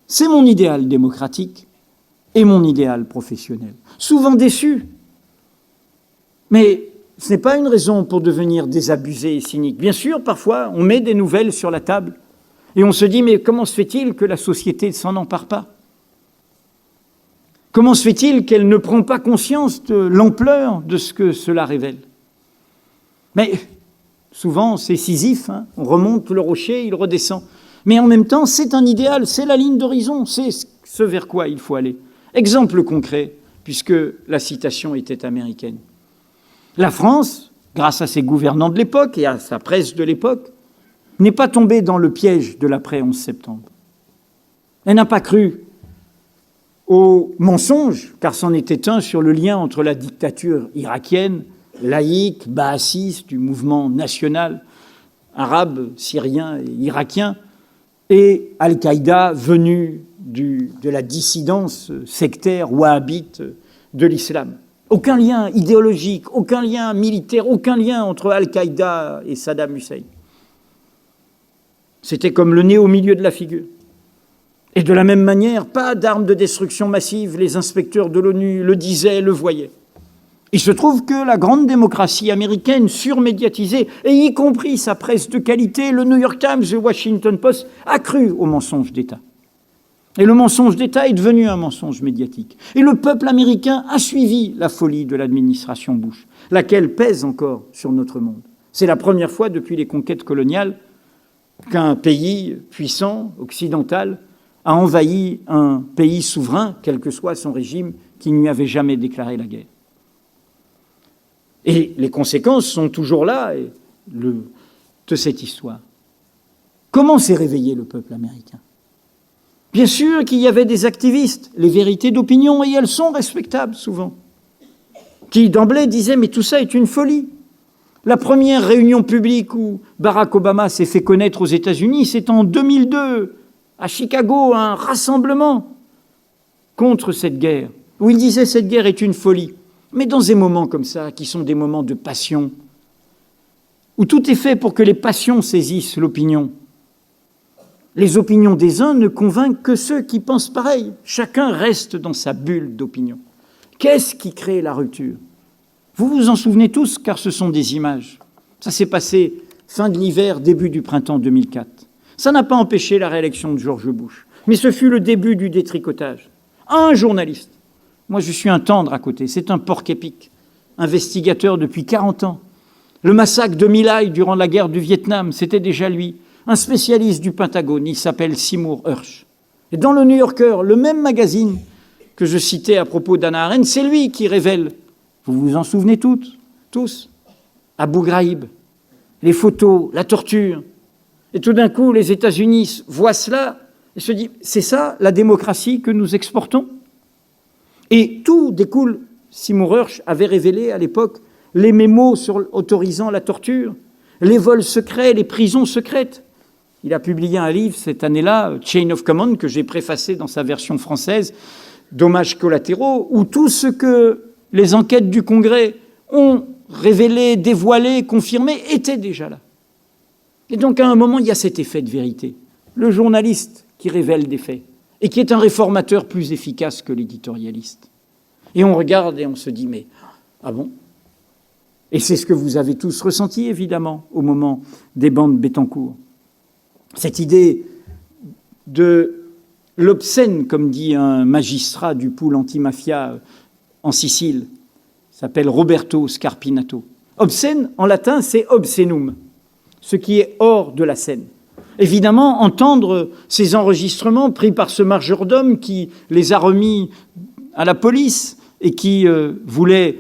C'est mon idéal démocratique et mon idéal professionnel. Souvent déçu, mais ce n'est pas une raison pour devenir désabusé et cynique. Bien sûr, parfois, on met des nouvelles sur la table et on se dit, mais comment se fait-il que la société ne s'en empare pas ? Comment se fait-il qu'elle ne prend pas conscience de l'ampleur de ce que cela révèle ? Mais souvent, c'est Sisyphe, hein, on remonte le rocher, il redescend. Mais en même temps, c'est un idéal, c'est la ligne d'horizon, c'est ce vers quoi il faut aller. Exemple concret, puisque la citation était américaine. La France, grâce à ses gouvernants de l'époque et à sa presse de l'époque, n'est pas tombée dans le piège de l'après-11 septembre. Elle n'a pas cru aux mensonges, car c'en était un sur le lien entre la dictature irakienne, laïque, baathiste, du mouvement national arabe, syrien et irakien, et Al-Qaïda venu de la dissidence sectaire wahhabite de l'islam. Aucun lien idéologique, aucun lien militaire, aucun lien entre Al-Qaïda et Saddam Hussein. C'était comme le nez au milieu de la figure. Et de la même manière, pas d'armes de destruction massive, les inspecteurs de l'ONU le disaient, le voyaient. Il se trouve que la grande démocratie américaine, surmédiatisée, et y compris sa presse de qualité, le New York Times, le Washington Post, a cru au mensonge d'État. Et le mensonge d'État est devenu un mensonge médiatique. Et le peuple américain a suivi la folie de l'administration Bush, laquelle pèse encore sur notre monde. C'est la première fois depuis les conquêtes coloniales qu'un pays puissant, occidental, a envahi un pays souverain, quel que soit son régime, qui ne lui avait jamais déclaré la guerre. Et les conséquences sont toujours là de cette histoire. Comment s'est réveillé le peuple américain ? Bien sûr qu'il y avait des activistes, les vérités d'opinion, et elles sont respectables souvent, qui d'emblée disaient « mais tout ça est une folie ». La première réunion publique où Barack Obama s'est fait connaître aux États-Unis, c'est en 2002, à Chicago, un rassemblement contre cette guerre, où il disait « cette guerre est une folie ». Mais dans des moments comme ça, qui sont des moments de passion, où tout est fait pour que les passions saisissent l'opinion, les opinions des uns ne convainquent que ceux qui pensent pareil. Chacun reste dans sa bulle d'opinion. Qu'est-ce qui crée la rupture ? Vous vous en souvenez tous, car ce sont des images. Ça s'est passé fin de l'hiver, début du printemps 2004. Ça n'a pas empêché la réélection de George Bush. Mais ce fut le début du détricotage. Un journaliste, moi je suis un tendre à côté, c'est un porc-épic, investigateur depuis 40 ans. Le massacre de My Lai durant la guerre du Vietnam, c'était déjà lui. Un spécialiste du Pentagone, il s'appelle Seymour Hersh. Et dans le New Yorker, le même magazine que je citais à propos d'Hannah Arendt, c'est lui qui révèle, vous vous en souvenez tous, Abu Ghraib, les photos, la torture. Et tout d'un coup, les États-Unis voient cela et se disent, c'est ça la démocratie que nous exportons? Et tout découle, Seymour Hersh avait révélé à l'époque les mémos autorisant la torture, les vols secrets, les prisons secrètes. Il a publié un livre cette année-là, Chain of Command, que j'ai préfacé dans sa version française, Dommages collatéraux, où tout ce que les enquêtes du Congrès ont révélé, dévoilé, confirmé, était déjà là. Et donc, à un moment, il y a cet effet de vérité. Le journaliste qui révèle des faits, et qui est un réformateur plus efficace que l'éditorialiste. Et on regarde et on se dit, mais, ah bon? Et c'est ce que vous avez tous ressenti, évidemment, au moment des bandes Bettencourt. Cette idée de l'obscène, comme dit un magistrat du pool antimafia en Sicile, s'appelle Roberto Scarpinato. Obscène, en latin, c'est obscenum, ce qui est hors de la scène. Évidemment, entendre ces enregistrements pris par ce majordome qui les a remis à la police et qui voulait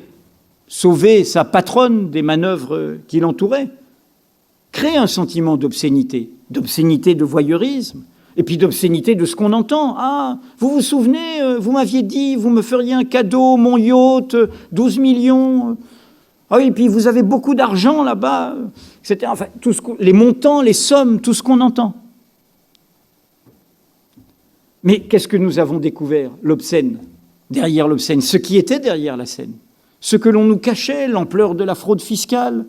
sauver sa patronne des manœuvres qui l'entouraient, crée un sentiment d'obscénité de voyeurisme, et puis d'obscénité de ce qu'on entend. Ah, vous vous souvenez, vous m'aviez dit, vous me feriez un cadeau, mon yacht, 12 millions. Ah oui, et puis vous avez beaucoup d'argent là-bas, etc. Enfin, les montants, les sommes, tout ce qu'on entend. Mais qu'est-ce que nous avons découvert? L'obscène, derrière l'obscène, ce qui était derrière la scène, ce que l'on nous cachait, l'ampleur de la fraude fiscale,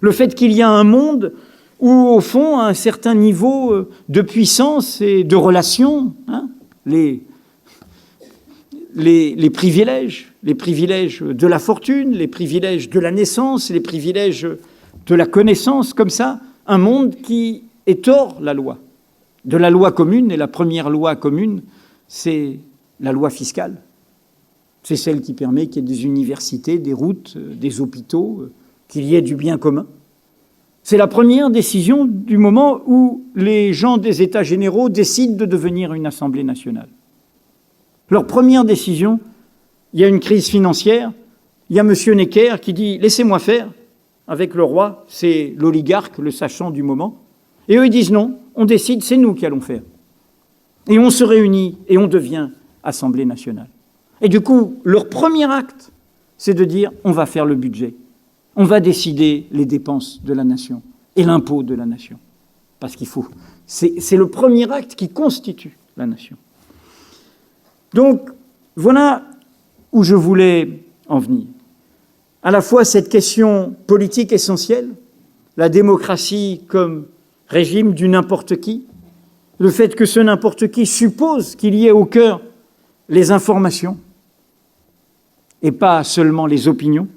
le fait qu'il y a un monde où, au fond, à un certain niveau de puissance et de relations, hein, les privilèges de la fortune, les privilèges de la naissance, les privilèges de la connaissance, comme ça, un monde qui est hors la loi, de la loi commune, et la première loi commune, c'est la loi fiscale. C'est celle qui permet qu'il y ait des universités, des routes, des hôpitaux, qu'il y ait du bien commun. C'est la première décision du moment où les gens des États généraux décident de devenir une Assemblée nationale. Leur première décision, il y a une crise financière, il y a M. Necker qui dit « laissez-moi faire » avec le roi, c'est l'oligarque, le sachant du moment. Et eux, ils disent « non, on décide, c'est nous qui allons faire ». Et on se réunit et on devient Assemblée nationale. Et du coup, leur premier acte, c'est de dire « on va faire le budget ». On va décider les dépenses de la nation et l'impôt de la nation. Parce qu'il faut. C'est le premier acte qui constitue la nation. Donc, voilà où je voulais en venir. À la fois cette question politique essentielle, la démocratie comme régime du n'importe qui, le fait que ce n'importe qui suppose qu'il y ait au cœur les informations et pas seulement les opinions,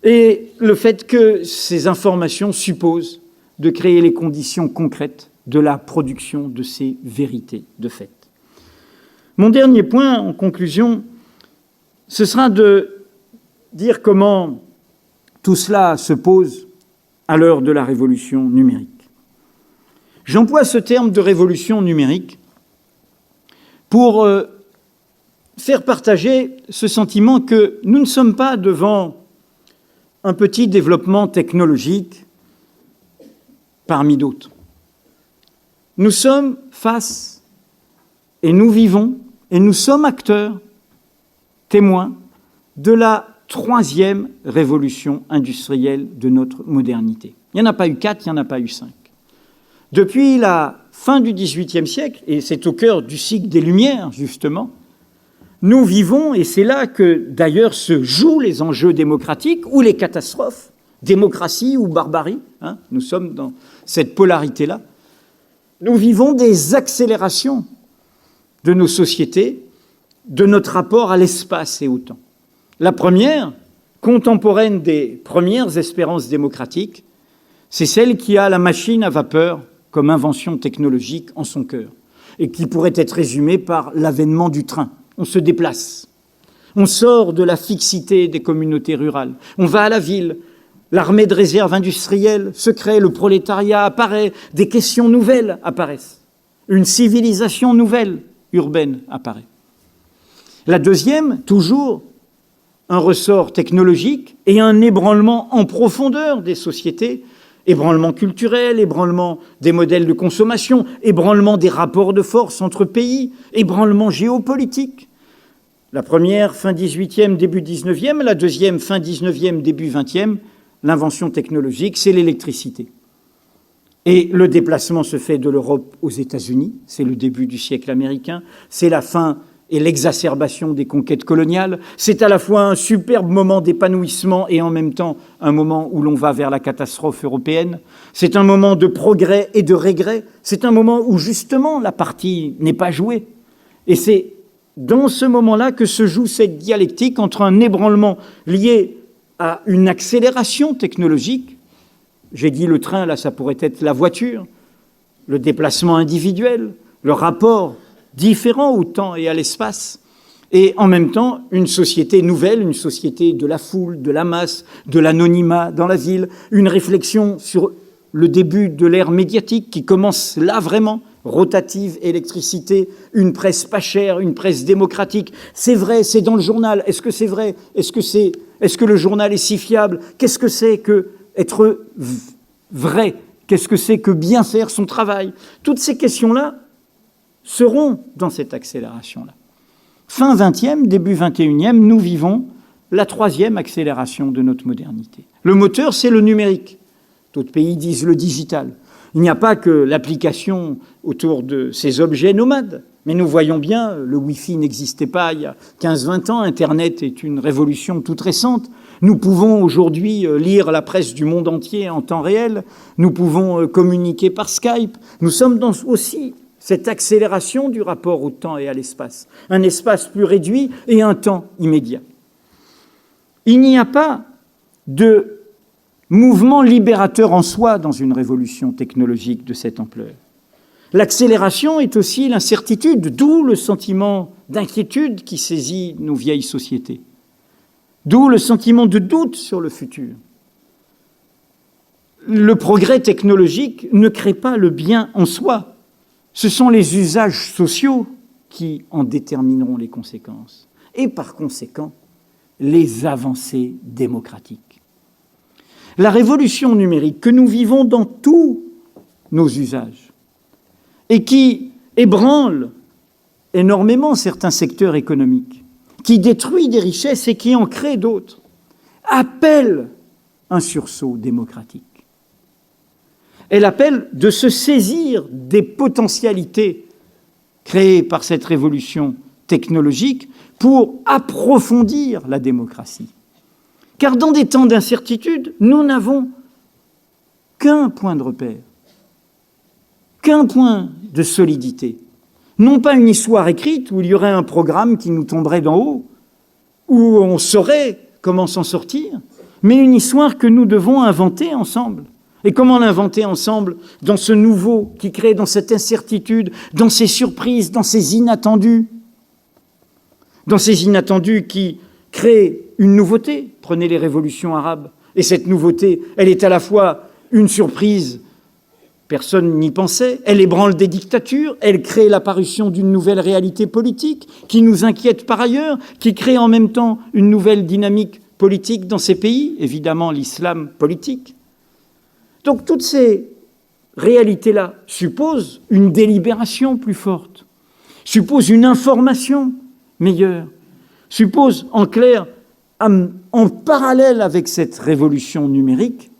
et le fait que ces informations supposent de créer les conditions concrètes de la production de ces vérités de fait. Mon dernier point, en conclusion, ce sera de dire comment tout cela se pose à l'heure de la révolution numérique. J'emploie ce terme de révolution numérique pour faire partager ce sentiment que nous ne sommes pas devant un petit développement technologique parmi d'autres. Nous sommes face, et nous vivons, et nous sommes acteurs, témoins, de la troisième révolution industrielle de notre modernité. Il n'y en a pas eu 4, il n'y en a pas eu 5. Depuis la fin du XVIIIe siècle, et c'est au cœur du cycle des Lumières, justement, nous vivons, et c'est là que d'ailleurs se jouent les enjeux démocratiques ou les catastrophes, démocratie ou barbarie, hein, nous sommes dans cette polarité-là. Nous vivons des accélérations de nos sociétés, de notre rapport à l'espace et au temps. La première, contemporaine des premières espérances démocratiques, c'est celle qui a la machine à vapeur comme invention technologique en son cœur, et qui pourrait être résumée par l'avènement du train. On se déplace, on sort de la fixité des communautés rurales, on va à la ville, l'armée de réserve industrielle se crée, le prolétariat apparaît, des questions nouvelles apparaissent, une civilisation nouvelle, urbaine, apparaît. La deuxième, toujours, un ressort technologique et un ébranlement en profondeur des sociétés, ébranlement culturel, ébranlement des modèles de consommation, ébranlement des rapports de force entre pays, ébranlement géopolitique. La première, fin 18e, début 19e, la deuxième, fin 19e, début 20e, l'invention technologique, c'est l'électricité. Et le déplacement se fait de l'Europe aux États-Unis, c'est le début du siècle américain, c'est la fin et l'exacerbation des conquêtes coloniales. C'est à la fois un superbe moment d'épanouissement et en même temps un moment où l'on va vers la catastrophe européenne. C'est un moment de progrès et de regret. C'est un moment où justement la partie n'est pas jouée. Et c'est dans ce moment-là que se joue cette dialectique entre un ébranlement lié à une accélération technologique. J'ai dit le train, là ça pourrait être la voiture, le déplacement individuel, le rapport différent au temps et à l'espace, et en même temps une société nouvelle, une société de la foule, de la masse, de l'anonymat dans la ville, une réflexion sur le début de l'ère médiatique qui commence là vraiment, rotative, électricité, une presse pas chère, une presse démocratique. C'est vrai, c'est dans le journal. Est-ce que c'est vrai ? Est-ce que le journal est si fiable ? Qu'est-ce que c'est que être vrai ? Qu'est-ce que c'est que bien faire son travail ? Toutes ces questions-là seront dans cette accélération-là. Fin 20e, début 21e, nous vivons la troisième accélération de notre modernité. Le moteur, c'est le numérique. D'autres pays disent le digital. Il n'y a pas que l'application autour de ces objets nomades, mais nous voyons bien, le Wi-Fi n'existait pas il y a 15-20 ans, Internet est une révolution toute récente. Nous pouvons aujourd'hui lire la presse du monde entier en temps réel, nous pouvons communiquer par Skype, nous sommes dans aussi cette accélération du rapport au temps et à l'espace, un espace plus réduit et un temps immédiat. Il n'y a pas de mouvement libérateur en soi dans une révolution technologique de cette ampleur. L'accélération est aussi l'incertitude, d'où le sentiment d'inquiétude qui saisit nos vieilles sociétés, d'où le sentiment de doute sur le futur. Le progrès technologique ne crée pas le bien en soi. Ce sont les usages sociaux qui en détermineront les conséquences et par conséquent les avancées démocratiques. La révolution numérique que nous vivons dans tous nos usages et qui ébranle énormément certains secteurs économiques, qui détruit des richesses et qui en crée d'autres, appelle un sursaut démocratique. Elle appelle de se saisir des potentialités créées par cette révolution technologique pour approfondir la démocratie. Car dans des temps d'incertitude, nous n'avons qu'un point de repère, qu'un point de solidité. Non pas une histoire écrite où il y aurait un programme qui nous tomberait d'en haut, où on saurait comment s'en sortir, mais une histoire que nous devons inventer ensemble. Et comment l'inventer ensemble dans ce nouveau qui crée, dans cette incertitude, dans ces surprises, dans ces inattendus qui créent une nouveauté. Prenez les révolutions arabes. Et cette nouveauté, elle est à la fois une surprise, personne n'y pensait, elle ébranle des dictatures, elle crée l'apparition d'une nouvelle réalité politique qui nous inquiète par ailleurs, qui crée en même temps une nouvelle dynamique politique dans ces pays, évidemment l'islam politique. Donc toutes ces réalités-là supposent une délibération plus forte, supposent une information meilleure, supposent en clair, en parallèle avec cette révolution numérique,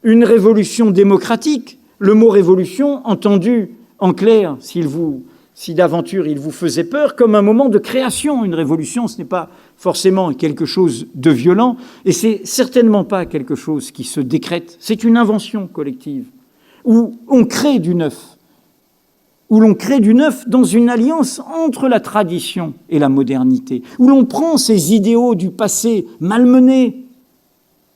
une révolution démocratique. Le mot révolution, entendu en clair, si d'aventure il vous faisait peur, comme un moment de création. Une révolution, ce n'est pas forcément quelque chose de violent, et c'est certainement pas quelque chose qui se décrète. C'est une invention collective, où on crée du neuf, où l'on crée du neuf dans une alliance entre la tradition et la modernité, où l'on prend ces idéaux du passé malmenés,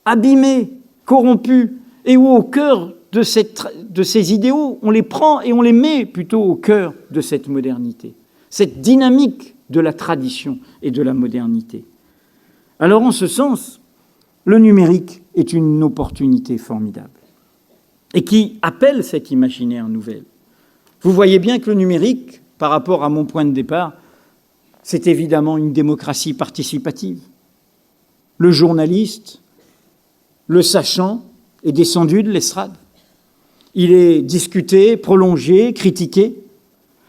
abîmés, corrompus, et où au cœur de ces idéaux, on les prend et on les met plutôt au cœur de cette modernité, cette dynamique de la tradition et de la modernité. Alors en ce sens, le numérique est une opportunité formidable et qui appelle cet imaginaire nouvel. Vous voyez bien que le numérique, par rapport à mon point de départ, c'est évidemment une démocratie participative. Le journaliste, le sachant, est descendu de l'estrade. Il est discuté, prolongé, critiqué.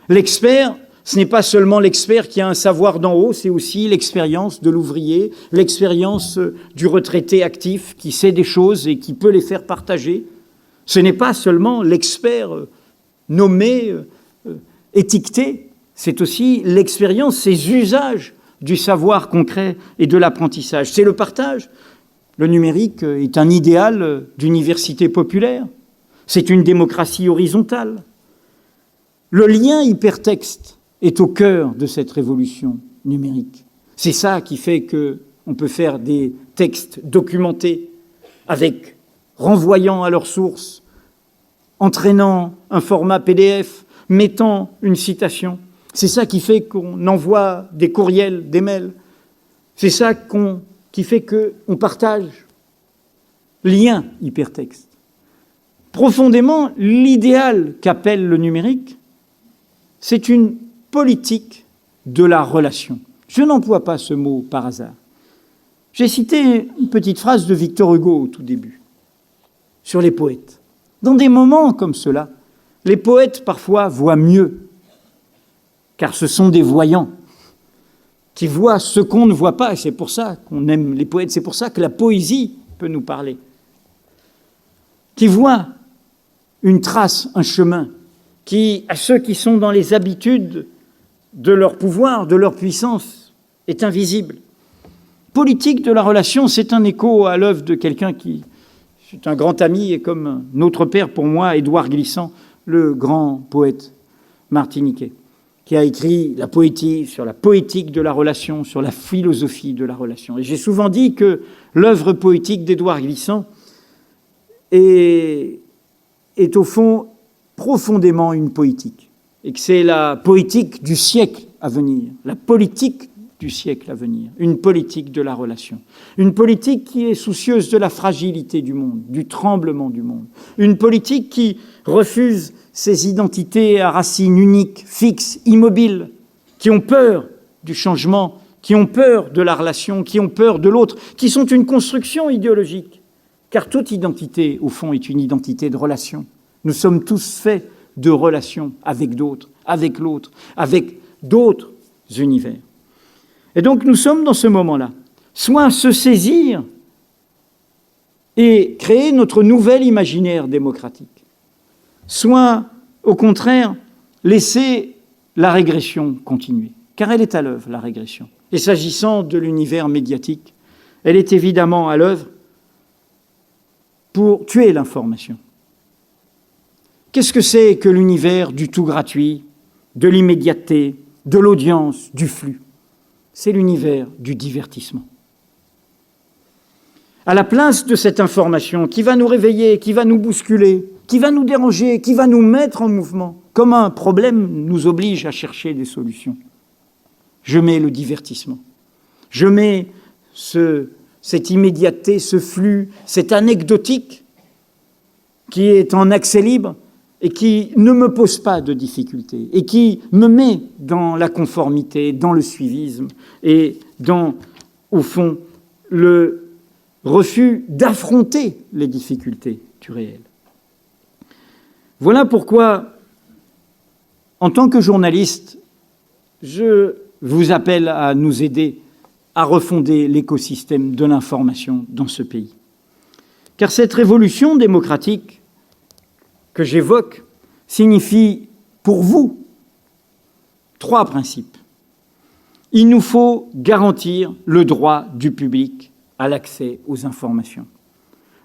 L'expert, ce n'est pas seulement l'expert qui a un savoir d'en haut, c'est aussi l'expérience de l'ouvrier, l'expérience du retraité actif qui sait des choses et qui peut les faire partager. Ce n'est pas seulement l'expert nommé, étiqueté, c'est aussi l'expérience, ses usages du savoir concret et de l'apprentissage. C'est le partage. Le numérique est un idéal d'université populaire. C'est une démocratie horizontale. Le lien hypertexte est au cœur de cette révolution numérique. C'est ça qui fait qu'on peut faire des textes documentés avec renvoyant à leurs sources, entraînant un format PDF, mettant une citation. C'est ça qui fait qu'on envoie des courriels, des mails. C'est ça qui fait qu'on partage. Lien hypertexte. Profondément, l'idéal qu'appelle le numérique, c'est une politique de la relation. Je n'emploie pas ce mot par hasard. J'ai cité une petite phrase de Victor Hugo au tout début, sur les poètes. Dans des moments comme cela, les poètes parfois voient mieux, car ce sont des voyants qui voient ce qu'on ne voit pas, et c'est pour ça qu'on aime les poètes, c'est pour ça que la poésie peut nous parler, qui voient une trace, un chemin, qui, à ceux qui sont dans les habitudes de leur pouvoir, de leur puissance, est invisible. Politique de la relation, c'est un écho à l'œuvre de quelqu'un qui est un grand ami et comme notre père pour moi, Édouard Glissant, le grand poète martiniquais, qui a écrit la poésie sur la poétique de la relation, sur la philosophie de la relation. Et j'ai souvent dit que l'œuvre poétique d'Édouard Glissant est au fond profondément une poétique, et que c'est la poétique du siècle à venir, la politique du siècle à venir, une politique de la relation, une politique qui est soucieuse de la fragilité du monde, du tremblement du monde, une politique qui refuse ces identités à racines uniques, fixes, immobiles, qui ont peur du changement, qui ont peur de la relation, qui ont peur de l'autre, qui sont une construction idéologique. Car toute identité, au fond, est une identité de relation. Nous sommes tous faits de relations avec d'autres, avec l'autre, avec d'autres univers. Et donc nous sommes dans ce moment-là, soit se saisir et créer notre nouvel imaginaire démocratique, soit, au contraire, laisser la régression continuer. Car elle est à l'œuvre, la régression. Et s'agissant de l'univers médiatique, elle est évidemment à l'œuvre pour tuer l'information. Qu'est-ce que c'est que l'univers du tout gratuit, de l'immédiateté, de l'audience, du flux? C'est l'univers du divertissement. À la place de cette information qui va nous réveiller, qui va nous bousculer, qui va nous déranger, qui va nous mettre en mouvement, comme un problème nous oblige à chercher des solutions, je mets le divertissement. Je mets cette immédiateté, ce flux, cette anecdotique qui est en accès libre et qui ne me pose pas de difficultés et qui me met dans la conformité, dans le suivisme et dans, au fond, le refus d'affronter les difficultés du réel. Voilà pourquoi, en tant que journaliste, je vous appelle à nous aider à refonder l'écosystème de l'information dans ce pays. Car cette révolution démocratique que j'évoque signifie pour vous 3 principes. Il nous faut garantir le droit du public à l'accès aux informations,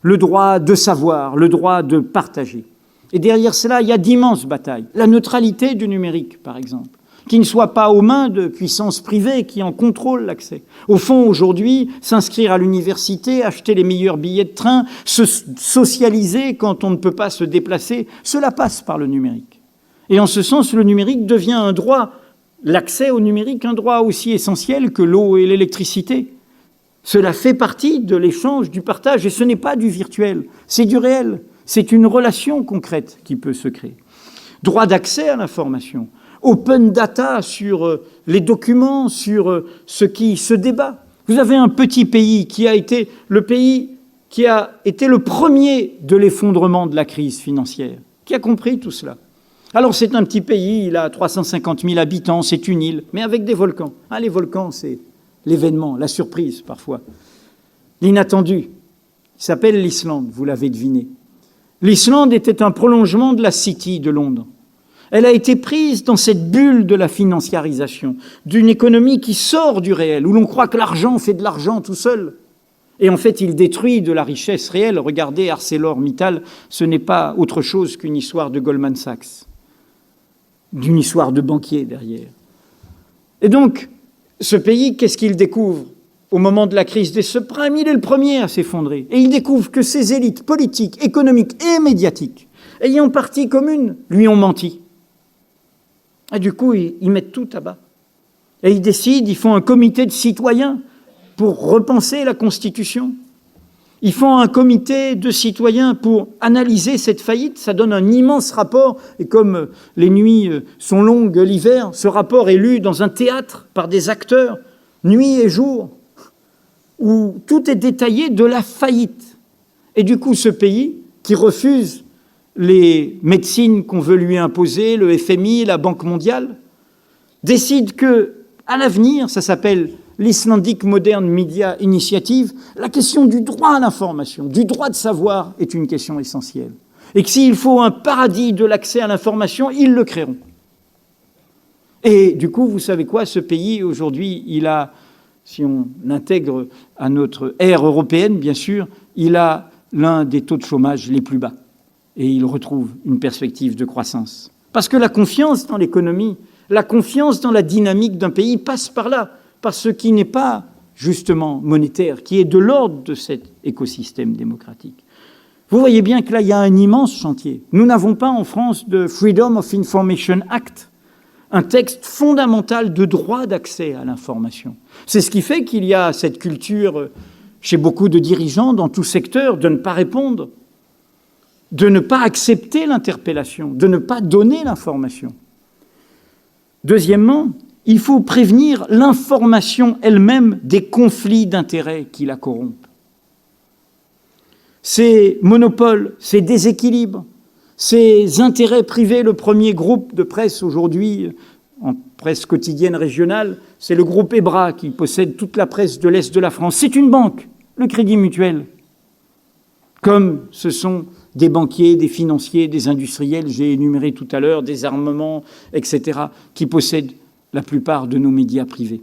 le droit de savoir, le droit de partager. Et derrière cela, il y a d'immenses batailles. La neutralité du numérique, par exemple, qui ne soit pas aux mains de puissances privées qui en contrôlent l'accès. Au fond, aujourd'hui, s'inscrire à l'université, acheter les meilleurs billets de train, se socialiser quand on ne peut pas se déplacer, cela passe par le numérique. Et en ce sens, le numérique devient un droit, l'accès au numérique, un droit aussi essentiel que l'eau et l'électricité. Cela fait partie de l'échange, du partage, et ce n'est pas du virtuel, c'est du réel. C'est une relation concrète qui peut se créer. Droit d'accès à l'information, open data sur les documents, sur ce qui se débat. Vous avez un petit pays qui a été le premier de l'effondrement de la crise financière, qui a compris tout cela. Alors c'est un petit pays, il a 350 000 habitants, c'est une île, mais avec des volcans. Ah, les volcans, c'est l'événement, la surprise parfois, l'inattendu. Il s'appelle l'Islande, vous l'avez deviné. L'Islande était un prolongement de la City de Londres. Elle a été prise dans cette bulle de la financiarisation, d'une économie qui sort du réel, où l'on croit que l'argent fait de l'argent tout seul. Et en fait, il détruit de la richesse réelle. Regardez ArcelorMittal, ce n'est pas autre chose qu'une histoire de Goldman Sachs, d'une histoire de banquier derrière. Et donc, ce pays, qu'est-ce qu'il découvre au moment de la crise des subprimes? Il est le premier à s'effondrer. Et il découvre que ces élites politiques, économiques et médiatiques, ayant partie commune, lui ont menti. Et du coup, ils mettent tout à bas. Et ils décident, ils font un comité de citoyens pour repenser la Constitution. Ils font un comité de citoyens pour analyser cette faillite. Ça donne un immense rapport. Et comme les nuits sont longues l'hiver, ce rapport est lu dans un théâtre par des acteurs, nuit et jour, où tout est détaillé de la faillite. Et du coup, ce pays qui refuse les médecines qu'on veut lui imposer, le FMI, la Banque mondiale, décide que, à l'avenir, ça s'appelle l'Icelandic Modern Media Initiative, la question du droit à l'information, du droit de savoir est une question essentielle. Et que s'il faut un paradis de l'accès à l'information, ils le créeront. Et du coup, vous savez quoi, ce pays, aujourd'hui, il a, si on l'intègre à notre ère européenne, bien sûr, il a l'un des taux de chômage les plus bas. Et il retrouve une perspective de croissance. Parce que la confiance dans l'économie, la confiance dans la dynamique d'un pays passe par là, par ce qui n'est pas justement monétaire, qui est de l'ordre de cet écosystème démocratique. Vous voyez bien que là, il y a un immense chantier. Nous n'avons pas en France de Freedom of Information Act, un texte fondamental de droit d'accès à l'information. C'est ce qui fait qu'il y a cette culture chez beaucoup de dirigeants dans tout secteur de ne pas répondre, de ne pas accepter l'interpellation, de ne pas donner l'information. Deuxièmement, il faut prévenir l'information elle-même des conflits d'intérêts qui la corrompent. Ces monopoles, ces déséquilibres, ces intérêts privés, le premier groupe de presse aujourd'hui, en presse quotidienne régionale, c'est le groupe EBRA qui possède toute la presse de l'Est de la France. C'est une banque, le Crédit Mutuel. Comme ce sont des banquiers, des financiers, des industriels, j'ai énuméré tout à l'heure, des armements, etc., qui possèdent la plupart de nos médias privés.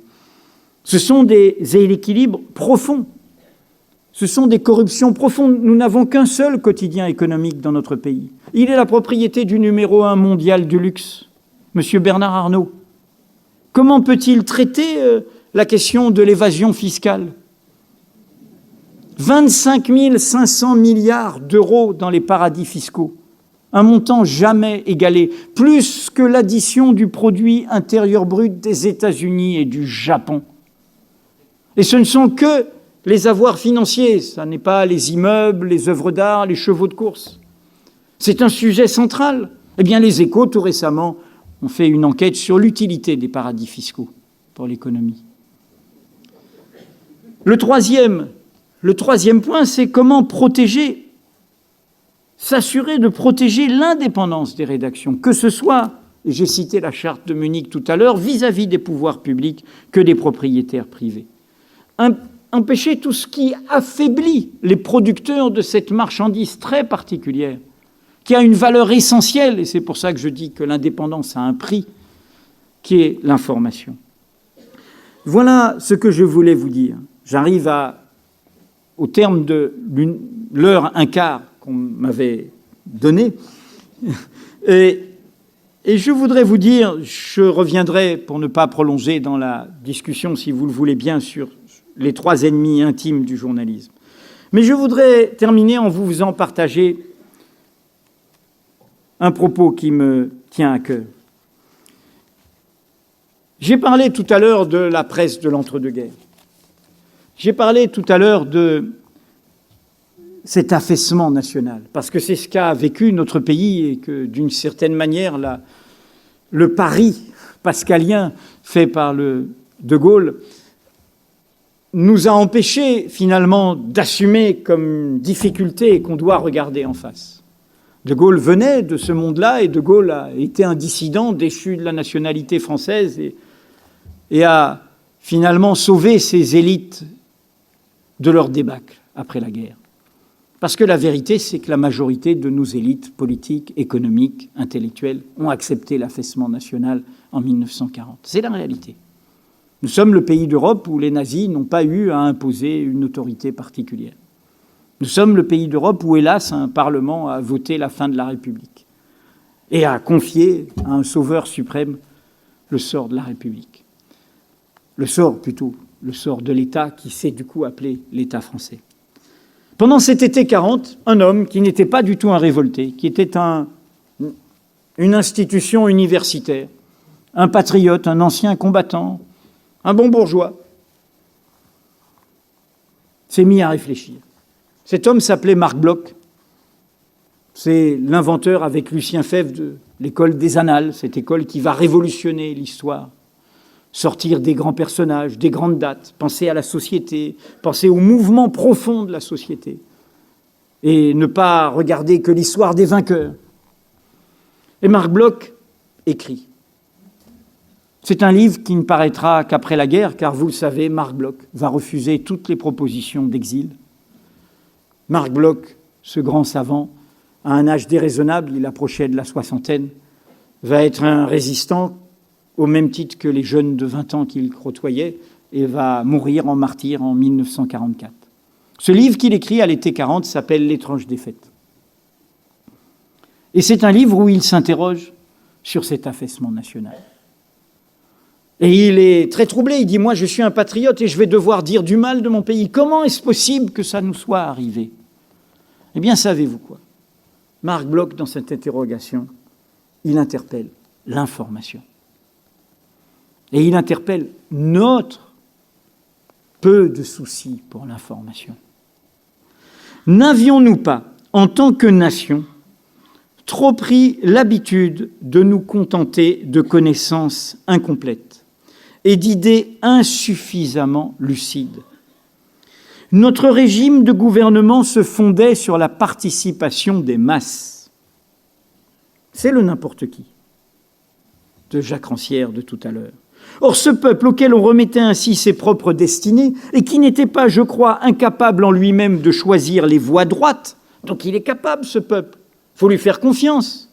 Ce sont des équilibres profonds. Ce sont des corruptions profondes. Nous n'avons qu'un seul quotidien économique dans notre pays. Il est la propriété du numéro 1 mondial du luxe, M. Bernard Arnault. Comment peut-il traiter la question de l'évasion fiscale ? 25 500 milliards d'euros dans les paradis fiscaux. Un montant jamais égalé, plus que l'addition du produit intérieur brut des États-Unis et du Japon. Et ce ne sont que les avoirs financiers, ça n'est pas les immeubles, les œuvres d'art, les chevaux de course. C'est un sujet central. Eh bien, les Échos, tout récemment, ont fait une enquête sur l'utilité des paradis fiscaux pour l'économie. Le troisième point, c'est comment protéger, s'assurer de protéger l'indépendance des rédactions, que ce soit, et j'ai cité la charte de Munich tout à l'heure, vis-à-vis des pouvoirs publics que des propriétaires privés. Empêcher tout ce qui affaiblit les producteurs de cette marchandise très particulière, qui a une valeur essentielle, et c'est pour ça que je dis que l'indépendance a un prix, qui est l'information. Voilà ce que je voulais vous dire. J'arrive au terme de l'heure un quart qu'on m'avait donnée. Et Et je voudrais vous dire, je reviendrai pour ne pas prolonger dans la discussion, si vous le voulez bien, sur les 3 ennemis intimes du journalisme. Mais je voudrais terminer en vous faisant partager un propos qui me tient à cœur. J'ai parlé tout à l'heure de la presse de l'entre-deux-guerres. J'ai parlé tout à l'heure de cet affaissement national, parce que c'est ce qu'a vécu notre pays et que, d'une certaine manière, le pari pascalien fait par De Gaulle nous a empêchés, finalement, d'assumer comme difficulté qu'on doit regarder en face. De Gaulle venait de ce monde-là et De Gaulle a été un dissident déchu de la nationalité française et a finalement sauvé ses élites de leur débâcle après la guerre. Parce que la vérité, c'est que la majorité de nos élites politiques, économiques, intellectuelles ont accepté l'affaissement national en 1940. C'est la réalité. Nous sommes le pays d'Europe où les nazis n'ont pas eu à imposer une autorité particulière. Nous sommes le pays d'Europe où, hélas, un Parlement a voté la fin de la République et a confié à un sauveur suprême le sort de la République. Le sort de l'État qui s'est du coup appelé l'État français. Pendant cet été 40, un homme qui n'était pas du tout un révolté, qui était une institution universitaire, un patriote, un ancien combattant, un bon bourgeois, s'est mis à réfléchir. Cet homme s'appelait Marc Bloch. C'est l'inventeur avec Lucien Febvre de l'école des Annales, cette école qui va révolutionner l'histoire. Sortir des grands personnages, des grandes dates, penser à la société, penser au mouvement profond de la société et ne pas regarder que l'histoire des vainqueurs. Et Marc Bloch écrit. C'est un livre qui ne paraîtra qu'après la guerre, car vous le savez, Marc Bloch va refuser toutes les propositions d'exil. Marc Bloch, ce grand savant, à un âge déraisonnable, il approchait de la soixantaine, va être un résistant au même titre que les jeunes de 20 ans qu'il côtoyait, et va mourir en martyr en 1944. Ce livre qu'il écrit à l'été 40 s'appelle « L'étrange défaite ». Et c'est un livre où il s'interroge sur cet affaissement national. Et il est très troublé, il dit « Moi, je suis un patriote et je vais devoir dire du mal de mon pays. Comment est-ce possible que ça nous soit arrivé ?» Eh bien, savez-vous quoi ? Marc Bloch, dans cette interrogation, il interpelle l'information. Et il interpelle notre peu de soucis pour l'information. N'avions-nous pas, en tant que nation, trop pris l'habitude de nous contenter de connaissances incomplètes et d'idées insuffisamment lucides ? Notre régime de gouvernement se fondait sur la participation des masses. C'est le n'importe qui de Jacques Rancière de tout à l'heure. Or, ce peuple auquel on remettait ainsi ses propres destinées et qui n'était pas, je crois, incapable en lui-même de choisir les voies droites, donc il est capable, ce peuple, il faut lui faire confiance.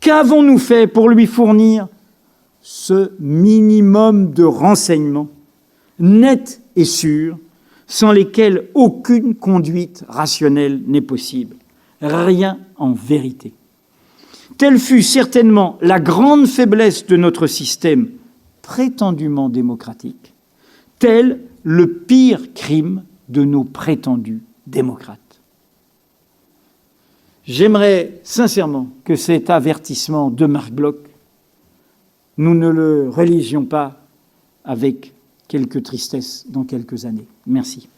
Qu'avons-nous fait pour lui fournir ce minimum de renseignements nets et sûrs sans lesquels aucune conduite rationnelle n'est possible? Rien en vérité. Telle fut certainement la grande faiblesse de notre système prétendument démocratique, tel le pire crime de nos prétendus démocrates. J'aimerais sincèrement que cet avertissement de Marc Bloch, nous ne le religions pas avec quelque tristesse dans quelques années. Merci.